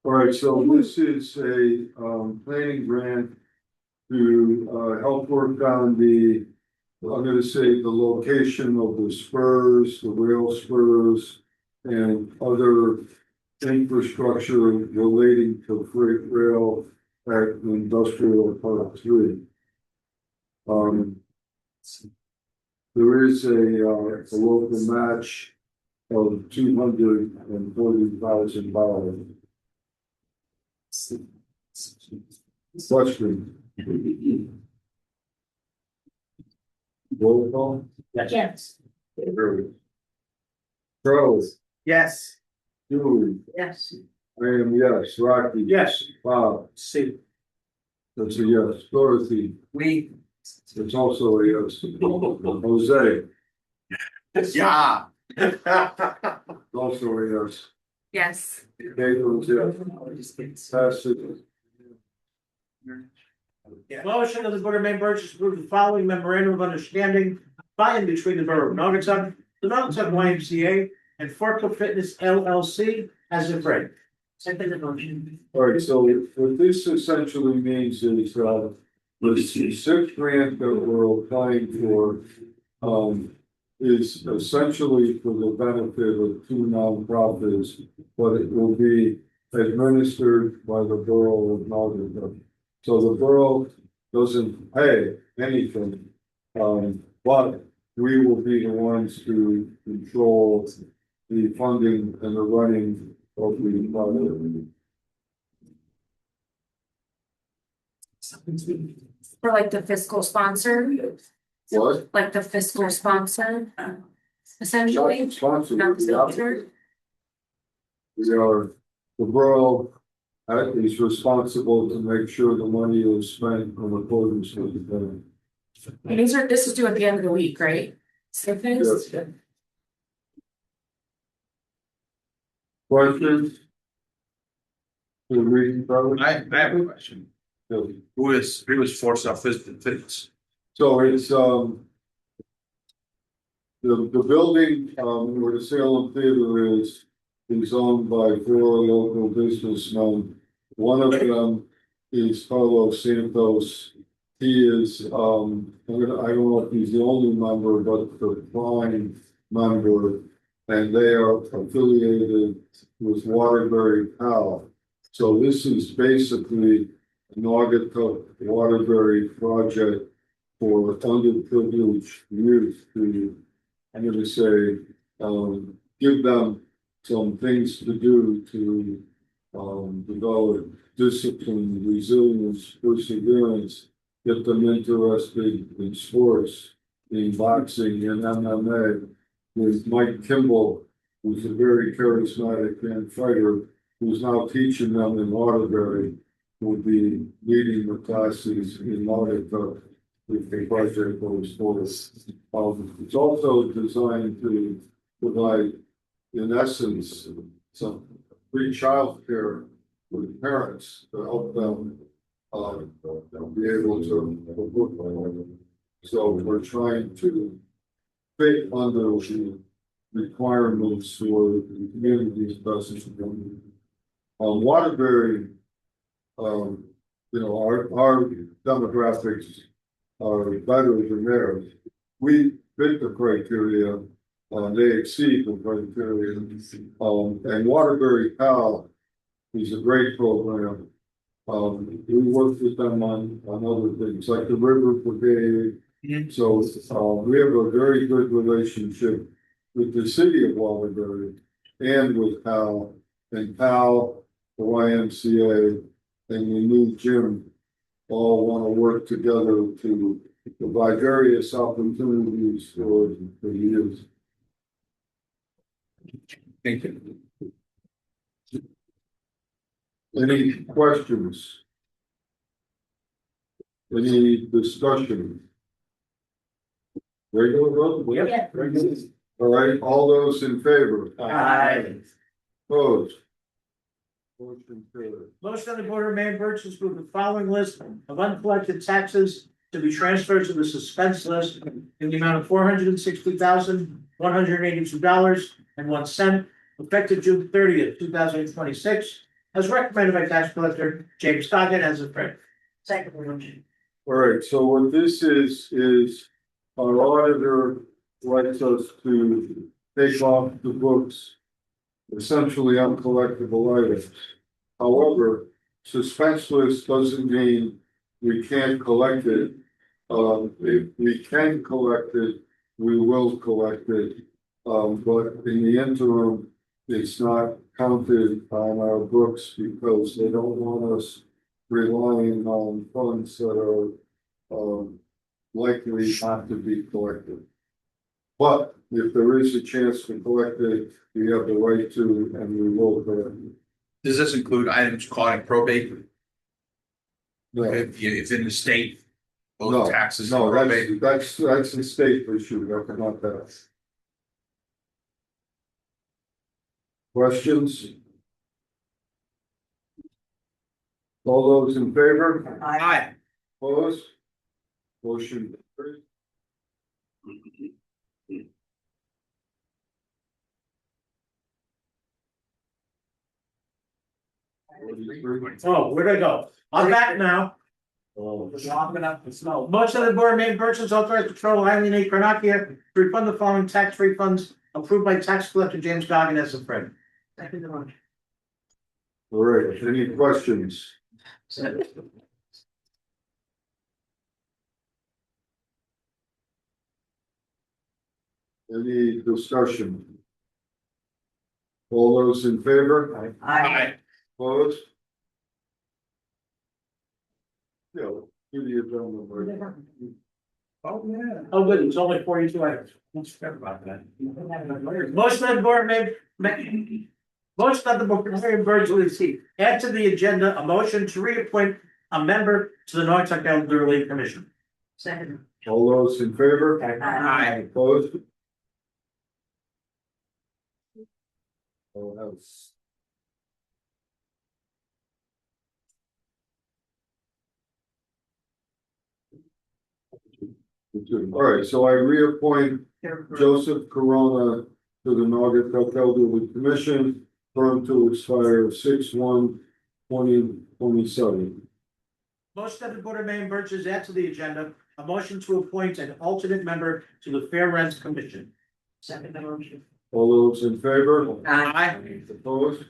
[SPEAKER 1] All right, so this is a planning grant to help work on the, I'm gonna say the location of the spurs, the rail spurs, and other infrastructure relating to freight rail at Industrial Park 3. There is a local match of $240,000. Question. Roll call.
[SPEAKER 14] Yes.
[SPEAKER 1] Charles.
[SPEAKER 6] Yes.
[SPEAKER 1] Julie.
[SPEAKER 8] Yes.
[SPEAKER 1] I am yes. Rocky.
[SPEAKER 14] Yes.
[SPEAKER 1] Bob.
[SPEAKER 14] See.
[SPEAKER 1] That's a yes. Dorothy.
[SPEAKER 18] We.
[SPEAKER 1] It's also a yes. Jose.
[SPEAKER 11] Yeah.
[SPEAKER 1] Also a yes.
[SPEAKER 5] Yes.
[SPEAKER 1] Caitlin's yes. Passes.
[SPEAKER 14] Motion of the Board of Mayor Burgess approve the following memorandum of understanding by and between the Borough of Naugatuck, the Naugatuck YMCA, and Forco Fitness LLC as in read.
[SPEAKER 8] Second the motion.
[SPEAKER 1] All right, so what this essentially means is, the sixth grant that we're applying for, is essentially for the benefit of two nonprofits, but it will be administered by the Borough of Naugatuck. So the borough doesn't pay anything, but we will be the ones to control the funding and the running of the project.
[SPEAKER 5] For like the fiscal sponsor,
[SPEAKER 1] What?
[SPEAKER 5] like the fiscal sponsor, essentially.
[SPEAKER 1] Not sponsored,
[SPEAKER 5] Not sponsored.
[SPEAKER 1] we are, the borough is responsible to make sure the money is spent in accordance with the plan.
[SPEAKER 5] And this is due at the end of the week, right? So
[SPEAKER 1] Yes. Questions? The reading, probably?
[SPEAKER 11] I have a question. Who is Force Fitness?
[SPEAKER 1] So it's, the building, where the Salem Theater is owned by four local businessmen. One of them is Carlos Santos. He is, I don't know if he's the only member, but the prime member. And they are affiliated with Waterbury Power. So this is basically an Naugatuck Waterbury project for underprivileged youth to, I'm gonna say, give them some things to do to develop discipline, resilience, perseverance, get them interested in sports, in boxing and MMA. With Mike Kimball, who's a very charismatic young fighter, who's now teaching them in Waterbury, will be leading the classes in Naugatuck if the project goes forward. It's also designed to provide, in essence, some free childcare with parents to help them be able to. So we're trying to fit under the requirements for the community's buses. Waterbury, our demographics are better than theirs. We fit the criteria, they exceed the criteria. And Waterbury Cal is a great program. We work with them on other things like the River Brigade. So, we have a very good relationship with the city of Waterbury and with Cal, and Cal, the YMCA, and the new gym all want to work together to provide various opportunities for youth.
[SPEAKER 11] Thank you.
[SPEAKER 1] Any questions? Any discussion? Regular vote?
[SPEAKER 14] Yeah.
[SPEAKER 1] Regular. All right, all those in favor?
[SPEAKER 14] Aye.
[SPEAKER 1] Opposed? Motion carried.
[SPEAKER 14] Motion on the Board of Mayor Burgess approve the following list of uncollected taxes to be transferred to the suspense list in the amount of $460,182.01 effective June 30th, 2026, as recommended by tax collector James Stockton as a friend.
[SPEAKER 8] Second motion.
[SPEAKER 1] All right, so what this is our auditor likes us to take off the books essentially uncollectible items. However, suspense list doesn't mean we can't collect it. If we can collect it, we will collect it. But in the interim, it's not counted on our books because they don't want us relying on funds that are likely not to be collected. But if there is a chance to collect it, we have the right to, and we will collect it.
[SPEAKER 11] Does this include items caught in probate?
[SPEAKER 1] No,
[SPEAKER 11] It's in the state,
[SPEAKER 1] no,
[SPEAKER 11] those taxes. in
[SPEAKER 1] no,
[SPEAKER 11] probate.
[SPEAKER 1] that's a state issue, that cannot pass. Questions? All those in favor?
[SPEAKER 11] Aye.
[SPEAKER 1] Opposed? Motion carried.
[SPEAKER 14] Oh, where'd I go? I'm back now.
[SPEAKER 1] Oh,
[SPEAKER 14] Motion of the Board of Mayor Burgess authorized Patrol Eileen A. Karnakia to refund the following tax refunds approved by tax collector James Goggin as a friend.
[SPEAKER 8] Second motion.
[SPEAKER 1] all right, any questions? Any discussion? All those in favor?
[SPEAKER 11] Aye.
[SPEAKER 1] Opposed? Yeah, give the agenda.
[SPEAKER 11] Oh, yeah.
[SPEAKER 14] Oh, good, it's only 42 items.
[SPEAKER 11] Forgot about that.
[SPEAKER 14] Motion of the Board of Motion of the Board of Mayor Burgess, add to the agenda a motion to reappoint a member to the Norfolk Elderly Commission.
[SPEAKER 8] Second.
[SPEAKER 1] All those in favor?
[SPEAKER 11] Aye.
[SPEAKER 1] Opposed? Oh, else. All right, so I reappoint Joseph Corona to the Norfolk Elderly Commission, term to expire 6/1/2027.
[SPEAKER 14] Motion of the Board of Mayor Burgess, add to the agenda a motion to appoint an alternate member to the Fair Rent Commission.
[SPEAKER 8] Second motion.
[SPEAKER 1] All those in favor?
[SPEAKER 14] Aye.
[SPEAKER 1] Opposed?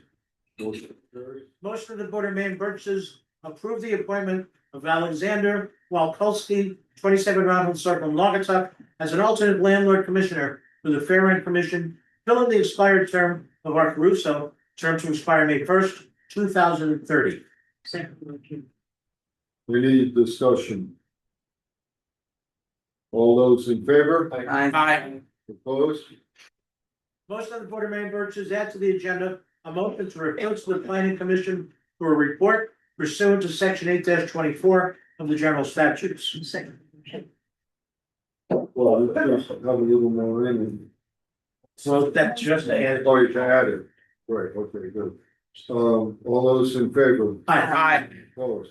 [SPEAKER 1] Motion carries.
[SPEAKER 14] Motion of the Board of Mayor Burgess approve the appointment of Alexander Walkolski, 27 Ronald Circle, Naugatuck, as an alternate landlord commissioner for the Fair Rent Commission, filling the expired term of Art Caruso, term to expire May 1st, 2030.
[SPEAKER 8] Second motion.
[SPEAKER 1] We need discussion. All those in favor?
[SPEAKER 11] Aye.
[SPEAKER 1] Opposed?
[SPEAKER 14] Motion of the Board of Mayor Burgess add to the agenda a motion to refer to the Planning Commission for a report pursuant to section 8-24 of the general statutes.
[SPEAKER 8] Second motion.
[SPEAKER 1] Well, let's just have a little more in.
[SPEAKER 14] So that's just added.
[SPEAKER 1] Oh, you can add it. Right, okay, good. All those in favor?
[SPEAKER 11] Aye.
[SPEAKER 1] Opposed?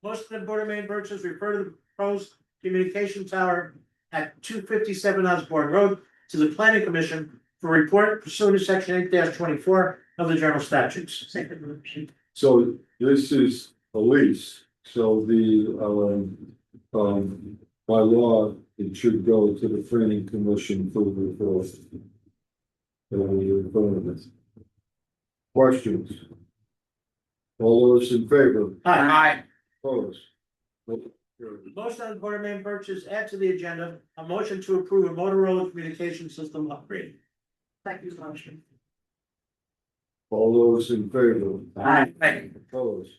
[SPEAKER 14] Motion of the Board of Mayor Burgess refer to the proposed communication tower at 257 Osborne Road to the Planning Commission for report pursuant to section 8-24 of the general statutes. Second motion.
[SPEAKER 1] So this is a lease, so the, by law, it should go to the planning commission for the. Questions? All those in favor?
[SPEAKER 14] Aye.
[SPEAKER 1] Opposed?
[SPEAKER 14] Motion on the Board of Main Purchase, add to the agenda, a motion to approve a Motorola communication system upgrade.
[SPEAKER 8] Second motion.
[SPEAKER 1] All those in favor?
[SPEAKER 14] Aye.
[SPEAKER 1] Opposed?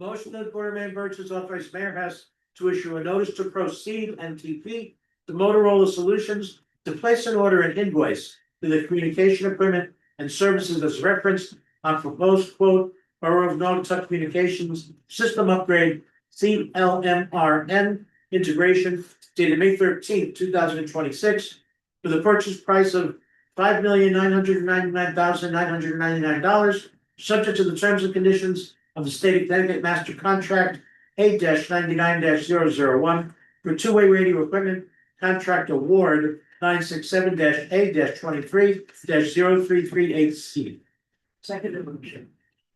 [SPEAKER 14] Motion that the Board of Main Purchase authorize Mayor Hess to issue a notice to proceed NTP to Motorola Solutions to place an order and invoice for the communication equipment and services as referenced on proposed quote Borough of Naugatuck Communications System Upgrade CLMRN integration dated May 13th, 2026 for the purchase price of $5,999,999, subject to the terms and conditions of the State of Connecticut Master Contract A-99-001 for two-way radio equipment contract award 967-A-23-0338C.
[SPEAKER 8] Second motion.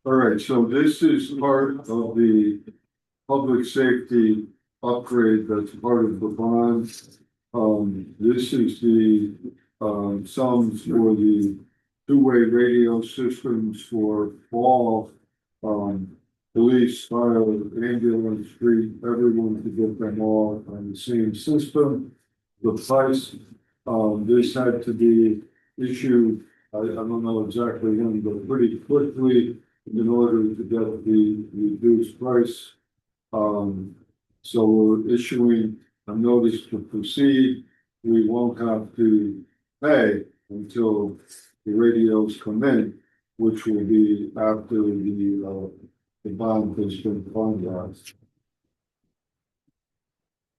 [SPEAKER 1] All right, so this is part of the public safety upgrade that's part of the bond. This is the sums for the two-way radio systems for all police, fire, ambulance, street, everyone to get them all on the same system. The price, this had to be issued, I don't know exactly when, but pretty quickly in order to get the reduced price. So we're issuing a notice to proceed. We won't have to pay until the radios come in, which will be after the bond has been finalized.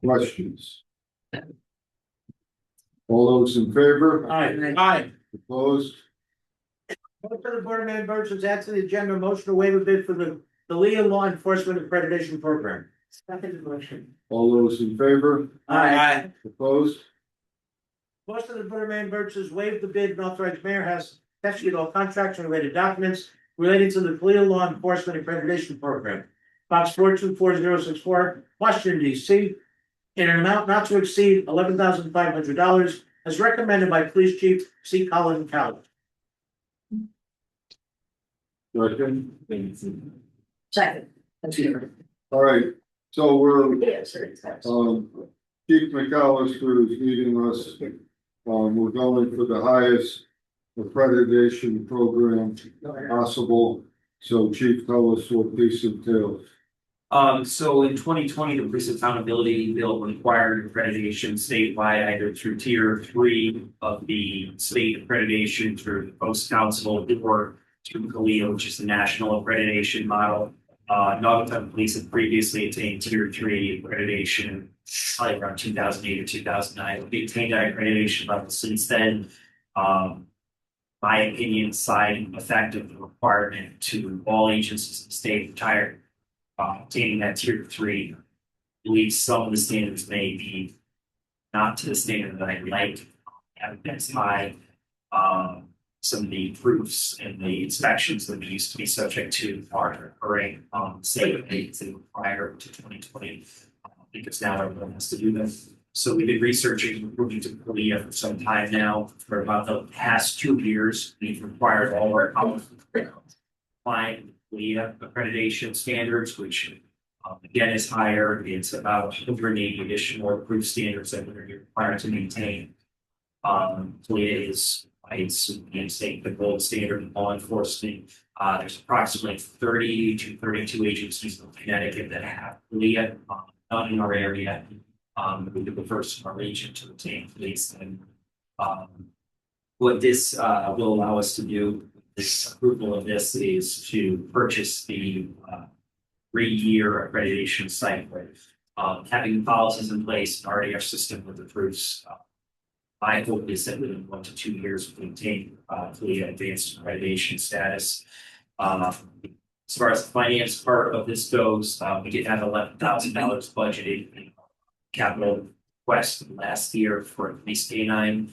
[SPEAKER 1] Questions? All those in favor?
[SPEAKER 14] Aye.
[SPEAKER 1] Opposed?
[SPEAKER 14] Motion to the Board of Main Purchase, add to the agenda, motion to waive a bid for the Leah Law Enforcement Accreditation Program.
[SPEAKER 8] Second motion.
[SPEAKER 1] All those in favor?
[SPEAKER 14] Aye.
[SPEAKER 1] Opposed?
[SPEAKER 14] Motion to the Board of Main Purchase, waive the bid and authorize Mayor Hess to execute all contracts and related documents relating to the Leah Law Enforcement Accreditation Program. Box 424064, Washington DC, in an amount not to exceed $11,500 as recommended by Police Chief C. Colin Cowell.
[SPEAKER 1] Second.
[SPEAKER 8] Second.
[SPEAKER 1] All right, so we're,
[SPEAKER 8] Yes,
[SPEAKER 1] Chief McAllister is leading us. We're going for the highest accreditation program possible. So Chief, tell us what this entails.
[SPEAKER 6] So in 2020, the Police Accountability Bill required accreditation statewide, either through tier 3 of the state accreditation through the Post Council or through CALEA, which is the national accreditation model. Naugatuck Police had previously attained tier 3 accreditation, probably around 2008 or 2009. We attained that accreditation level since then. My opinion, side effect of the requirement to all agencies in the state retired. Obtaining that tier 3, I believe some of the standards may be not to the standard that I'd like. That's high. Some of the proofs and the inspections that we used to be subject to are occurring state agency prior to 2020, because now everyone has to do this. So we've been researching moving to CALEA for some time now. For about the past 2 years, we've required all our client CALEA accreditation standards, which again is higher. It's about 180 additional proof standards that we're required to maintain. CALEA is, I state the gold standard in law enforcement. There's approximately 30 to 32 agencies in Connecticut that have CALEA, not in our area. We were the first in our region to obtain police. And what this will allow us to do, this approval of this, is to purchase the 3-year accreditation cycle. Having policies in place, already our system with the proofs. My hope is that within 1 to 2 years we obtain CALEA advanced accreditation status. As far as the finance part of this goes, we did have $11,000 budgeted in capital request last year for at least K9.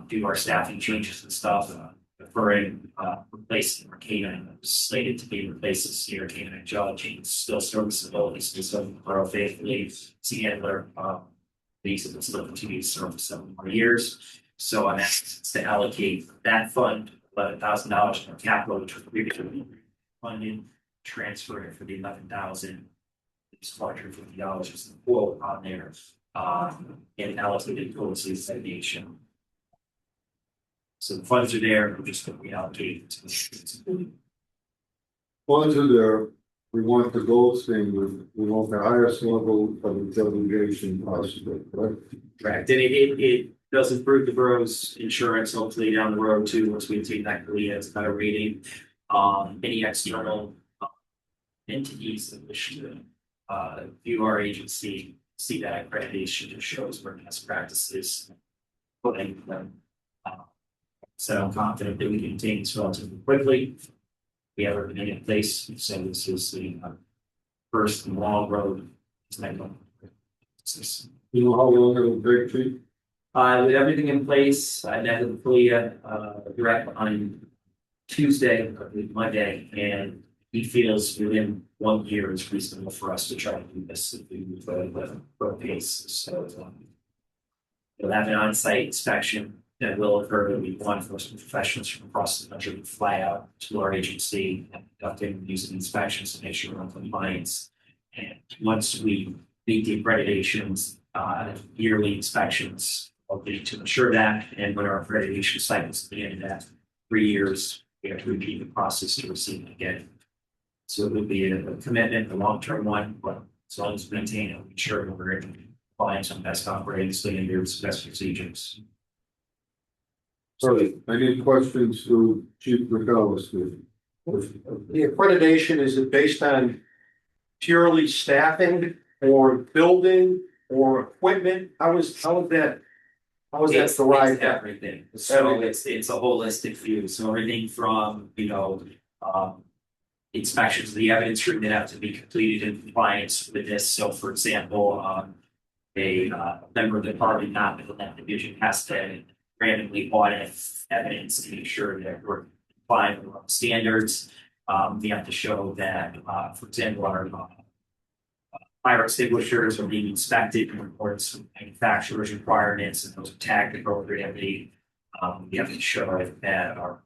[SPEAKER 6] due to our staffing changes and stuff, referring, replacing Arcana, slated to be replaced this year, Arcana and Geology, still serviceability, still serving grow faithfully, see handler, these have been still continue to serve for 7 more years. So I'm asked to allocate that fund, $11,000 from capital, which was previously funded, transfer it for the 11,000. It's $450 was the quote on there, and allocated towards the segregation. So the funds are there, we're just going to reallocate to the.
[SPEAKER 1] Funds are there, we want the gold standard, we want the highest level of delegation possible, right?
[SPEAKER 6] Correct, and it does improve the borough's insurance hopefully down the road too, once we obtain that clear, it's better rating. Any external entities that wish to view our agency, see that accreditation just shows where best practices. Putting them. So I'm confident that we can obtain this relatively quickly. We have everything in place, so this is the first and long road.
[SPEAKER 1] You know how long it'll take, Chief?
[SPEAKER 6] With everything in place, I met with Leah direct on Tuesday, I believe Monday, and he feels within 1 year is reasonable for us to try to do this if we move at pace. So we'll have an on-site inspection that will occur. There'll be law enforcement professionals from across the country fly out to our agency and conducting using inspections to make sure we're in compliance. And once we meet the accreditations, yearly inspections, we'll need to ensure that. And when our accreditation cycles at the end of that 3 years, we have to repeat the process to receive it again. So it would be a commitment, a long-term one, but as long as we maintain it, we sure we're in compliance on best operating standards, best procedures.
[SPEAKER 1] Sorry, any questions to Chief McCallus?
[SPEAKER 3] The accreditation, is it based on purely staffing or building or equipment? How is that? How is that
[SPEAKER 6] It's
[SPEAKER 3] derived?
[SPEAKER 6] everything. So it's a holistic view. So everything from, inspections of the evidence room that have to be completed in compliance with this. So for example, a member of the department not within that division has to randomly audit evidence to make sure that we're complying with our standards. We have to show that, for example, our fire extinguishers are being inspected in accordance with manufacturer's requirements and those are tagged appropriately. We have to show that our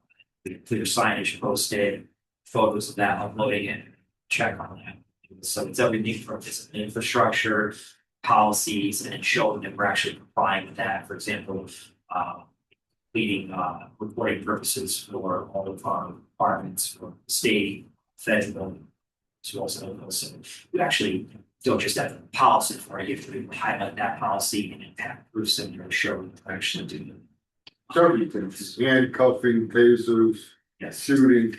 [SPEAKER 6] clear signage posted, photos of that, uploading it, check on that. So it's everything from this infrastructure, policies, and showing that we're actually complying with that. For example, completing reporting purposes for all of our departments, for state, federal, as well as local. So we actually don't just have a policy for it, you have to highlight that policy and impact proofs and show that we're actually doing it.
[SPEAKER 1] Handcuffing, tasers,
[SPEAKER 6] Yes.
[SPEAKER 1] shooting,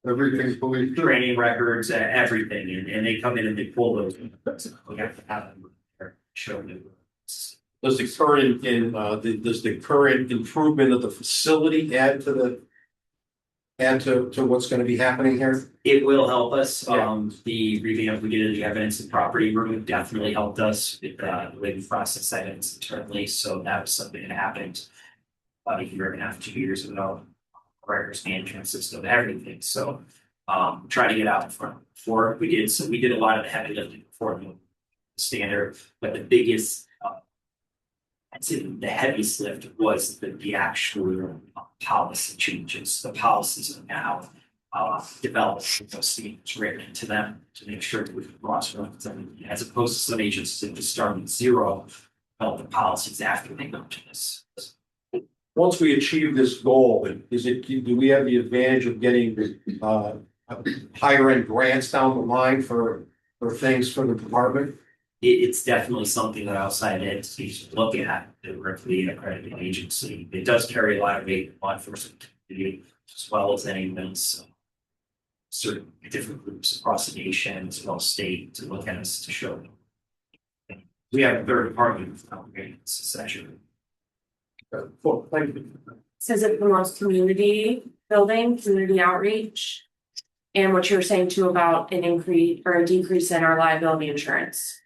[SPEAKER 1] everything police.
[SPEAKER 6] Training records, everything, and they come in and they pull those. We have to have them show them.
[SPEAKER 3] Does the current improvement of the facility add to what's going to be happening here?
[SPEAKER 6] It will help us.
[SPEAKER 3] Yeah.
[SPEAKER 6] The revamp we did of the evidence and property room definitely helped us with the way we process evidence internally. So that was something that happened about 1.5 to 2 years ago. Records management system, everything. So try to get out in front before we did. So we did a lot of the heavy lifting before the standard, but the biggest I'd say the heaviest lift was the actual policy changes. The policies are now developed with those statements written into them to make sure that we can cross-reference them, as opposed to some agencies that just start with zero, develop the policies after they go to this.
[SPEAKER 3] Once we achieve this goal, do we have the advantage of getting higher end grants down the line for things for the department?
[SPEAKER 6] It's definitely something that outside entities look at, the directly accredited agency. It does carry a lot of weight in law enforcement community, as well as anyone certain different groups across the nation, as well as state, to look at us to show them. We have a third department of succession.
[SPEAKER 3] Thank you.
[SPEAKER 5] Says it promotes community building, community outreach. And what you were saying too about an increase or a decrease in our liability insurance.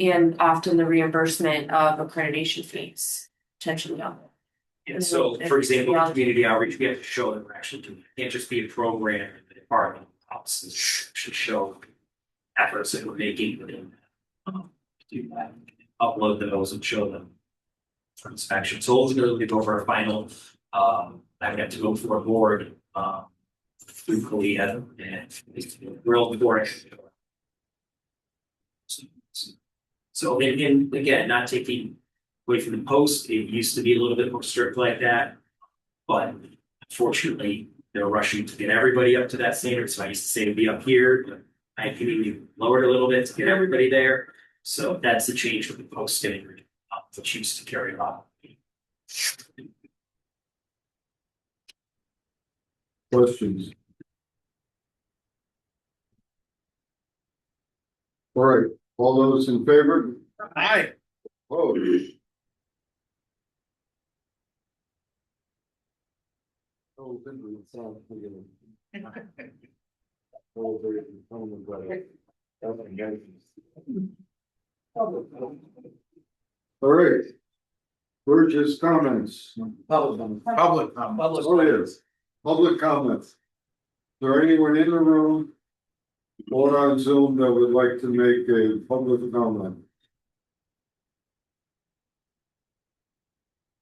[SPEAKER 5] And often the reimbursement of accreditation fees, potentially.
[SPEAKER 6] And so, for example, community outreach, we have to show that we're actually doing, it can't just be a program in the department offices, should show efforts that we're making within. Do that, upload those and show them for inspection. So ultimately, go for a final, I would have to go for a board, through Kalia and grill for it. So, and again, not taking away from the post, it used to be a little bit more strict like that. But unfortunately, they're rushing to get everybody up to that standard. So I used to say to be up here, but I can even lower it a little bit to get everybody there. So that's the change with the post getting rid of, which used to carry a lot.
[SPEAKER 1] Questions? All right, all those in favor?
[SPEAKER 11] Aye.
[SPEAKER 1] Oh. All right. Burgess comments.
[SPEAKER 11] Public.
[SPEAKER 1] Oh, yes. Public comments. Is there anyone in the room or on Zoom that would like to make a public comment?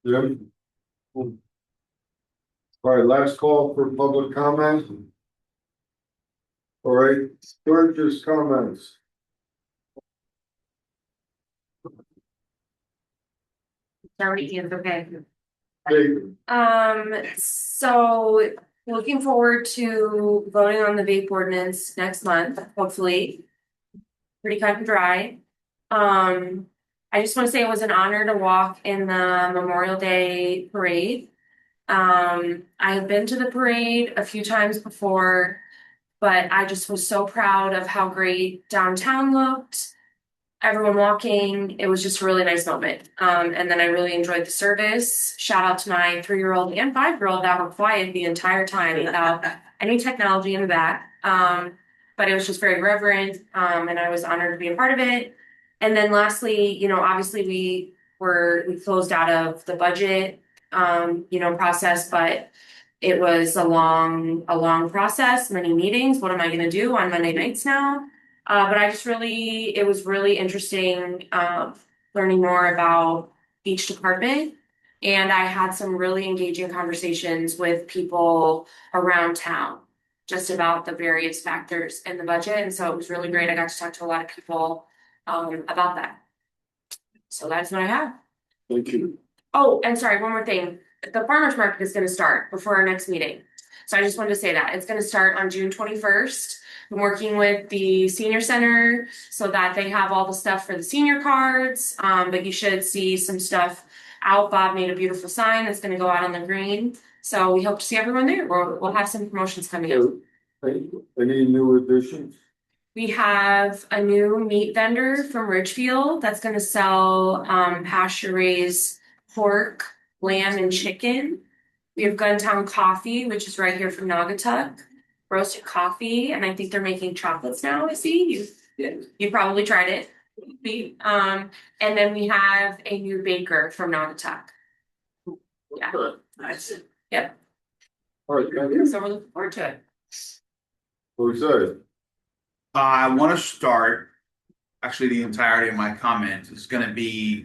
[SPEAKER 1] Jim? All right, last call for public comment. All right, Burgess comments.
[SPEAKER 5] Already is okay.
[SPEAKER 1] David.
[SPEAKER 5] So looking forward to voting on the vape ordinance next month, hopefully. Pretty cut and dry. I just want to say it was an honor to walk in the Memorial Day parade. I have been to the parade a few times before, but I just was so proud of how great downtown looked. Everyone walking, it was just a really nice moment. And then I really enjoyed the service. Shout out to my 3-year-old and 5-year-old that were quiet the entire time without any technology in the back. But it was just very reverent, and I was honored to be a part of it. And then lastly, you know, obviously we closed out of the budget, process, but it was a long process, many meetings. What am I going to do on Monday nights now? But it was really interesting, learning more about each department. And I had some really engaging conversations with people around town, just about the various factors in the budget. And so it was really great. I got to talk to a lot of people, about that. So that's what I have.
[SPEAKER 1] Thank you.
[SPEAKER 5] Oh, and sorry, one more thing. The farmer's market is going to start before our next meeting. So I just wanted to say that it's going to start on June 21st. I'm working with the senior center so that they have all the stuff for the senior cards. But you should see some stuff out. Bob made a beautiful sign that's going to go out on the green. So we hope to see everyone there. We'll have some promotions coming up.
[SPEAKER 1] Any new additions?
[SPEAKER 5] We have a new meat vendor from Ridgefield that's going to sell pasture raised pork, lamb, and chicken. We have Guntown Coffee, which is right here from Naugatuck. Roasted coffee, and I think they're making chocolates now. I see you probably tried it. And then we have a new baker from Naugatuck. Yeah, nice. Yep.
[SPEAKER 1] All right, thank you.
[SPEAKER 5] So we're looking forward to it.
[SPEAKER 1] What was that?
[SPEAKER 11] I want to start, actually, the entirety of my comment is going to be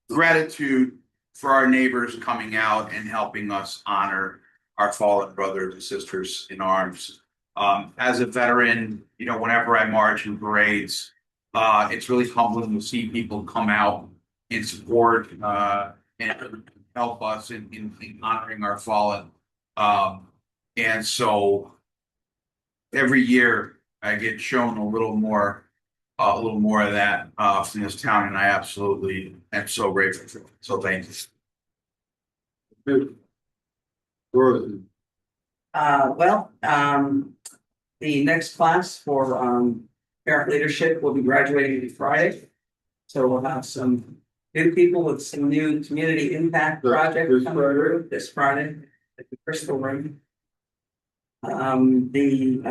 [SPEAKER 11] gratitude for our neighbors coming out and helping us honor our fallen brothers and sisters in arms. As a veteran, you know, whenever I march in parades, it's really humbling to see people come out and support and help us in honoring our fallen. And so every year I get shown a little more of that from this town, and I absolutely am so grateful for it. So thank you.
[SPEAKER 18] The next class for parent leadership will be graduating Friday. So we'll have some new people with some new community impact projects coming through this Friday at the Crystal Room. The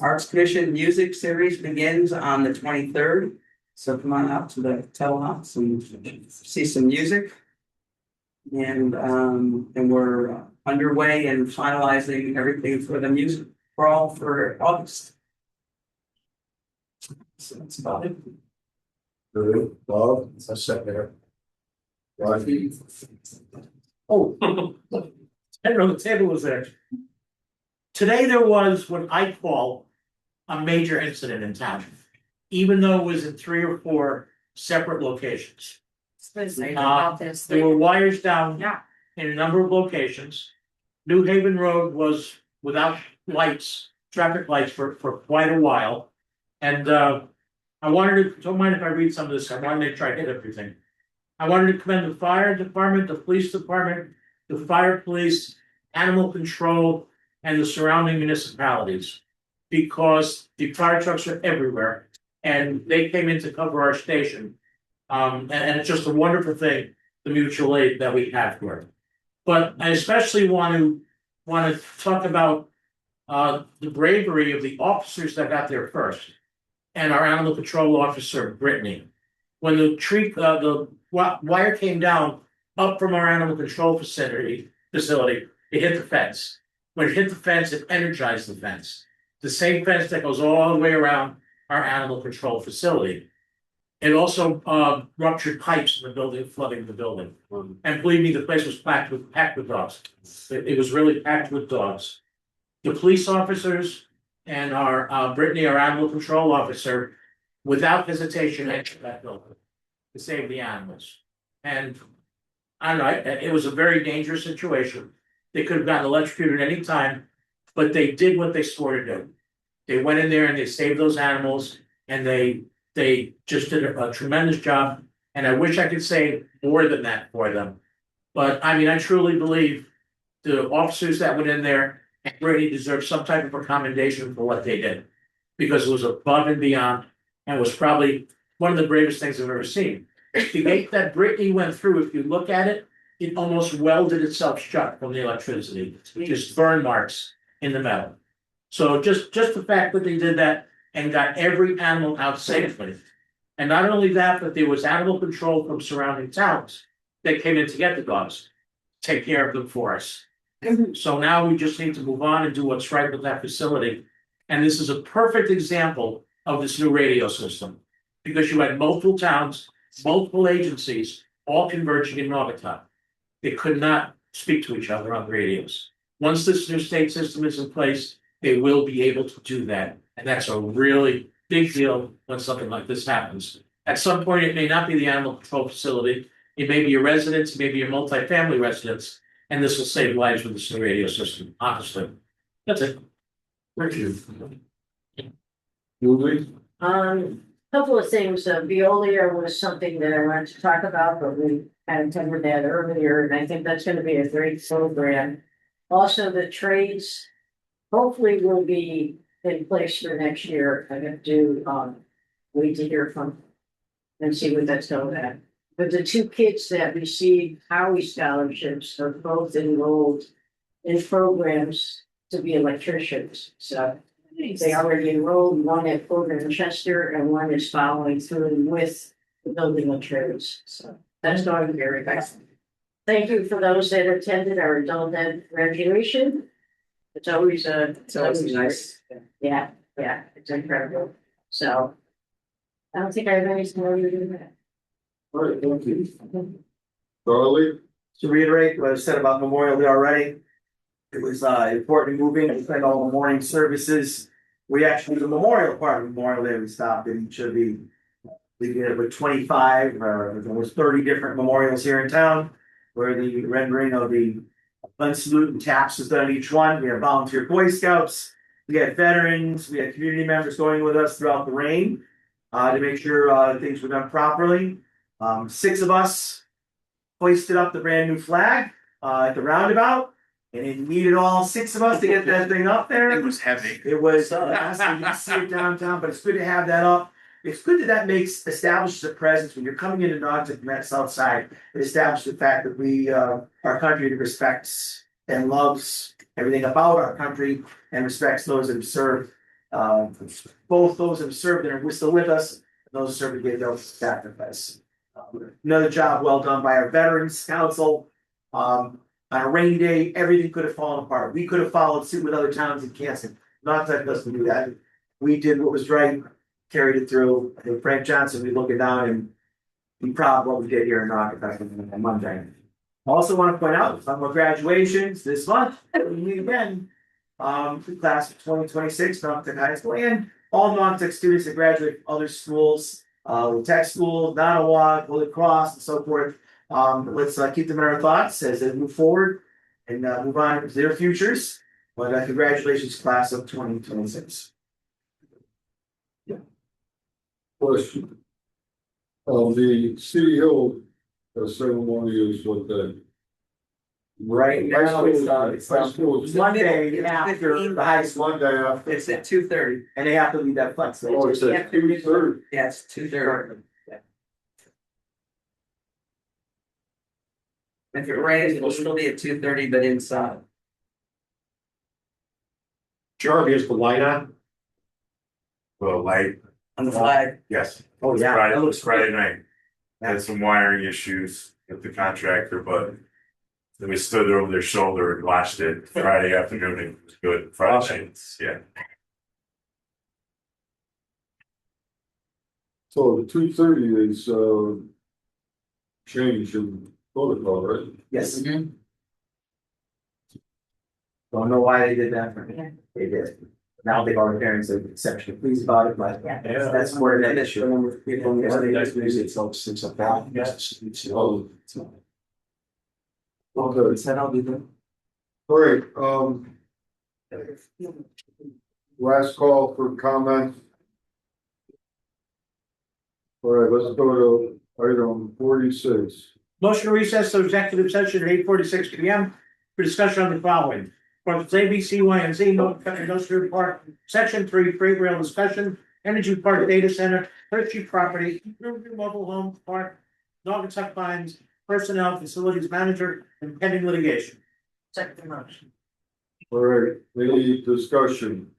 [SPEAKER 18] Arts Commission Music Series begins on the 23rd. So come on out to the telehouse and see some music. And we're underway and finalizing everything for the music crawl for August. So that's about it.
[SPEAKER 1] Good, Bob, a second. Rocky,
[SPEAKER 14] Oh, I know the table was there. Today there was what I call a major incident in town, even though it was in 3 or 4 separate locations.
[SPEAKER 5] About this.
[SPEAKER 14] There were wires down
[SPEAKER 5] Yeah.
[SPEAKER 14] in a number of locations. New Haven Road was without lights, traffic lights for quite a while. And I wanted to, don't mind if I read some of this, I wanted to try to hit everything. I wanted to commend the fire department, the police department, the fire police, animal control, and the surrounding municipalities. Because the fire trucks are everywhere and they came in to cover our station. And it's just a wonderful thing, the mutual aid that we have here. But I especially want to talk about the bravery of the officers that got there first. And our animal control officer, Brittany. When the wire came down up from our animal control facility, it hit the fence. When it hit the fence, it energized the fence. The same fence that goes all the way around our animal control facility. It also ruptured pipes in the building, flooding the building. And believe me, the place was packed with dogs. It was really packed with dogs. The police officers and our Brittany, our animal control officer, without hesitation entered that building to save the animals. And I don't know, it was a very dangerous situation. They could have gotten electrocuted at any time, but they did what they swore to do. They went in there and they saved those animals, and they just did a tremendous job. And I wish I could say more than that for them. But I mean, I truly believe the officers that went in there really deserve some type of a commendation for what they did. Because it was above and beyond, and was probably one of the bravest things I've ever seen. The gate that Brittany went through, if you look at it, it almost welded itself shut from the electricity, just burn marks in the metal. So just the fact that they did that and got every animal out safely. And not only that, but there was animal control from surrounding towns that came in to get the dogs, take care of them for us. So now we just need to move on and do what's right with that facility. And this is a perfect example of this new radio system. Because you had multiple towns, multiple agencies, all converging in Naugatuck. They could not speak to each other on radios. Once this new state system is in place, they will be able to do that. And that's a really big deal when something like this happens. At some point, it may not be the animal control facility. It may be a residence, it may be a multifamily residence. And this will save lives with this new radio system, honestly. That's it.
[SPEAKER 1] thank you. Julie?
[SPEAKER 8] Couple of things, Veolia was something that I wanted to talk about, but we kind of covered that earlier, and I think that's gonna be a great program. Also, the trades hopefully will be in place for next year. I have to, wait to hear from and see what that's going at. But the 2 kids that received Howie scholarships are both enrolled in programs to be electricians, so. They already enrolled, one at Fort Manchester and one is following through with the building of trades, so that's going very fast. Thank you for those that attended our adult ed graduation. It's always nice. Yeah, it's incredible, so. I don't think I have anything more to do that.
[SPEAKER 1] All right, thank you. Charlie?
[SPEAKER 19] To reiterate what I said about Memorial Day already, it was important moving, we spent all the morning services. We actually, the memorial part of Memorial Day, we stopped in each of we did it with 25 or almost 30 different memorials here in town, where the rendering of the salute and taps was done at each one. We have volunteer Boy Scouts, we had veterans, we had community members going with us throughout the rain to make sure things were done properly. 6 of us hoisted up the brand new flag at the roundabout. And it needed all 6 of us to get that thing up there.
[SPEAKER 11] It was heavy.
[SPEAKER 19] It was, you can see it downtown, but it's good to have that up. It's good that establishes a presence when you're coming into Naugatuck from that south side. It establishes the fact that we, our country respects and loves everything about our country and respects those that have served, both those that have served and are still with us, and those who served to give their sacrifice. Another job well done by our Veterans Council. On a rainy day, everything could have fallen apart. We could have followed suit with other towns in Kansas. Not expecting us to do that. We did what was right, carried it through. I think Frank Johnson, we looking down and be proud of what we did here in Rocket on Monday. I also want to point out some more graduations this month. We meet again. The class of 2026, Norfolk High School, and all non-tech students that graduate from other schools, tech schools, Nottawa, Holy Cross, and so forth. Let's keep them in our thoughts as they move forward and move on to their futures. But congratulations, class of 2026.
[SPEAKER 1] Question. The City Hill ceremony is what the.
[SPEAKER 19] Right now, it's
[SPEAKER 1] High school is
[SPEAKER 19] Monday after the high school.
[SPEAKER 1] Monday after.
[SPEAKER 18] It's at 2:30.
[SPEAKER 19] And they have to leave that flex.
[SPEAKER 1] Oh, it's at 2:30.
[SPEAKER 18] Yes, 2:30. If it rains, it'll still be at 2:30, but inside.
[SPEAKER 3] Jarvis, here's the light on.
[SPEAKER 12] The light,
[SPEAKER 18] On the flag.
[SPEAKER 12] yes.
[SPEAKER 19] Oh,
[SPEAKER 12] It's
[SPEAKER 19] yeah,
[SPEAKER 12] Friday,
[SPEAKER 19] that
[SPEAKER 12] it
[SPEAKER 19] looks
[SPEAKER 12] was Friday night. Had some wiring issues with the contractor, but then we stood over their shoulder and watched it Friday afternoon. It was good. Friday night, yeah.
[SPEAKER 1] So the 2:30 is change in protocol, right?
[SPEAKER 19] Yes. Don't know why they did that for me. They did. Now I think all the parents are exceptionally pleased about it, but that's more of that issue.
[SPEAKER 1] Okay.
[SPEAKER 19] Said I'll be there.
[SPEAKER 1] All right, last call for comment. All right, let's go to item 46.
[SPEAKER 14] Motion to recess to executive session at 8:46 P.M. for discussion on the following. Parts ABC, Y, and Z, North Country Industrial Park, Section 3, freight rail discussion, Energy Park Data Center, Hershey Property, Riverview Mobile Home Park, Naugatuck Pines, Personnel Facilities Manager, and pending litigation.
[SPEAKER 8] Second motion.
[SPEAKER 1] All right, any discussion?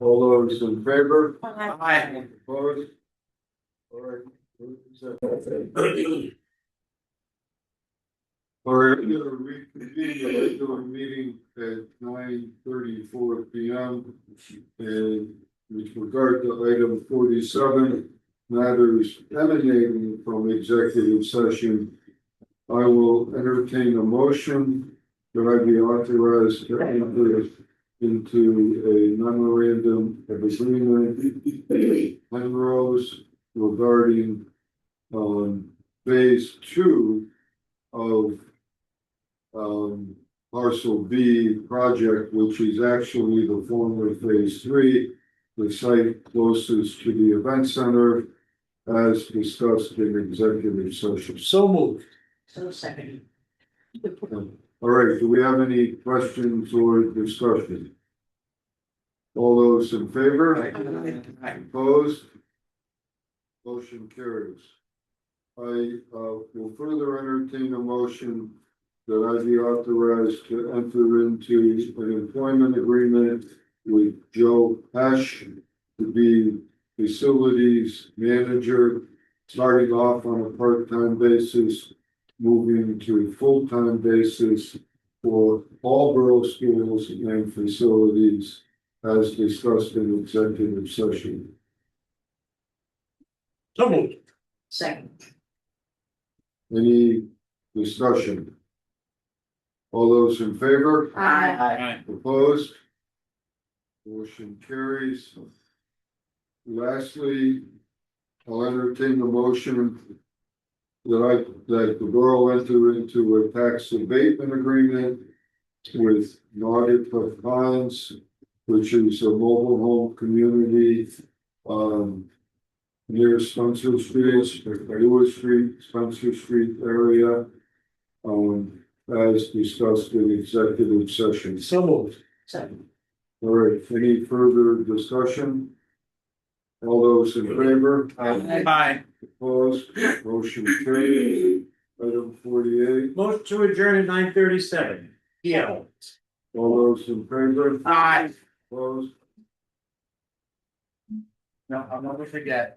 [SPEAKER 1] All those in favor?
[SPEAKER 3] Aye.
[SPEAKER 1] Opposed? All right. All right, we're gonna reconvene the regular meeting at 9:34 P.M. And with regard to item 47, matters emanating from executive session, I will entertain a motion that I be authorized to enter into a memorandum of agreement Penrose regarding phase 2 of parcel B project, which is actually the former phase 3, the site closest to the event center, as discussed in executive session.
[SPEAKER 14] So moved.
[SPEAKER 8] So second.
[SPEAKER 1] All right, do we have any questions or discussion? All those in favor? Opposed? Motion carries. I will further entertain a motion that I be authorized to enter into an employment agreement with Joe Hesh to be facilities manager, starting off on a part-time basis, moving to a full-time basis for all borough schools and facilities as discussed in executive session.
[SPEAKER 14] So moved.
[SPEAKER 8] Second.
[SPEAKER 1] Any discussion? All those in favor?
[SPEAKER 8] Aye.
[SPEAKER 1] Opposed? Motion carries. Lastly, I'll entertain the motion that the borough enter into a tax abatement agreement with Naugatuck Pines, which is a mobile home community near Spencer Street, Lewis Street, Spencer Street area, as discussed in executive session.
[SPEAKER 14] So moved.
[SPEAKER 8] Second.
[SPEAKER 1] All right, any further discussion? All those in favor?
[SPEAKER 11] Aye.
[SPEAKER 1] Opposed? Motion carries. Item 48.
[SPEAKER 14] Motion to adjourn at 9:37 P.M.
[SPEAKER 1] All those in favor?
[SPEAKER 11] Aye.
[SPEAKER 1] Opposed?
[SPEAKER 18] No, I'll never forget.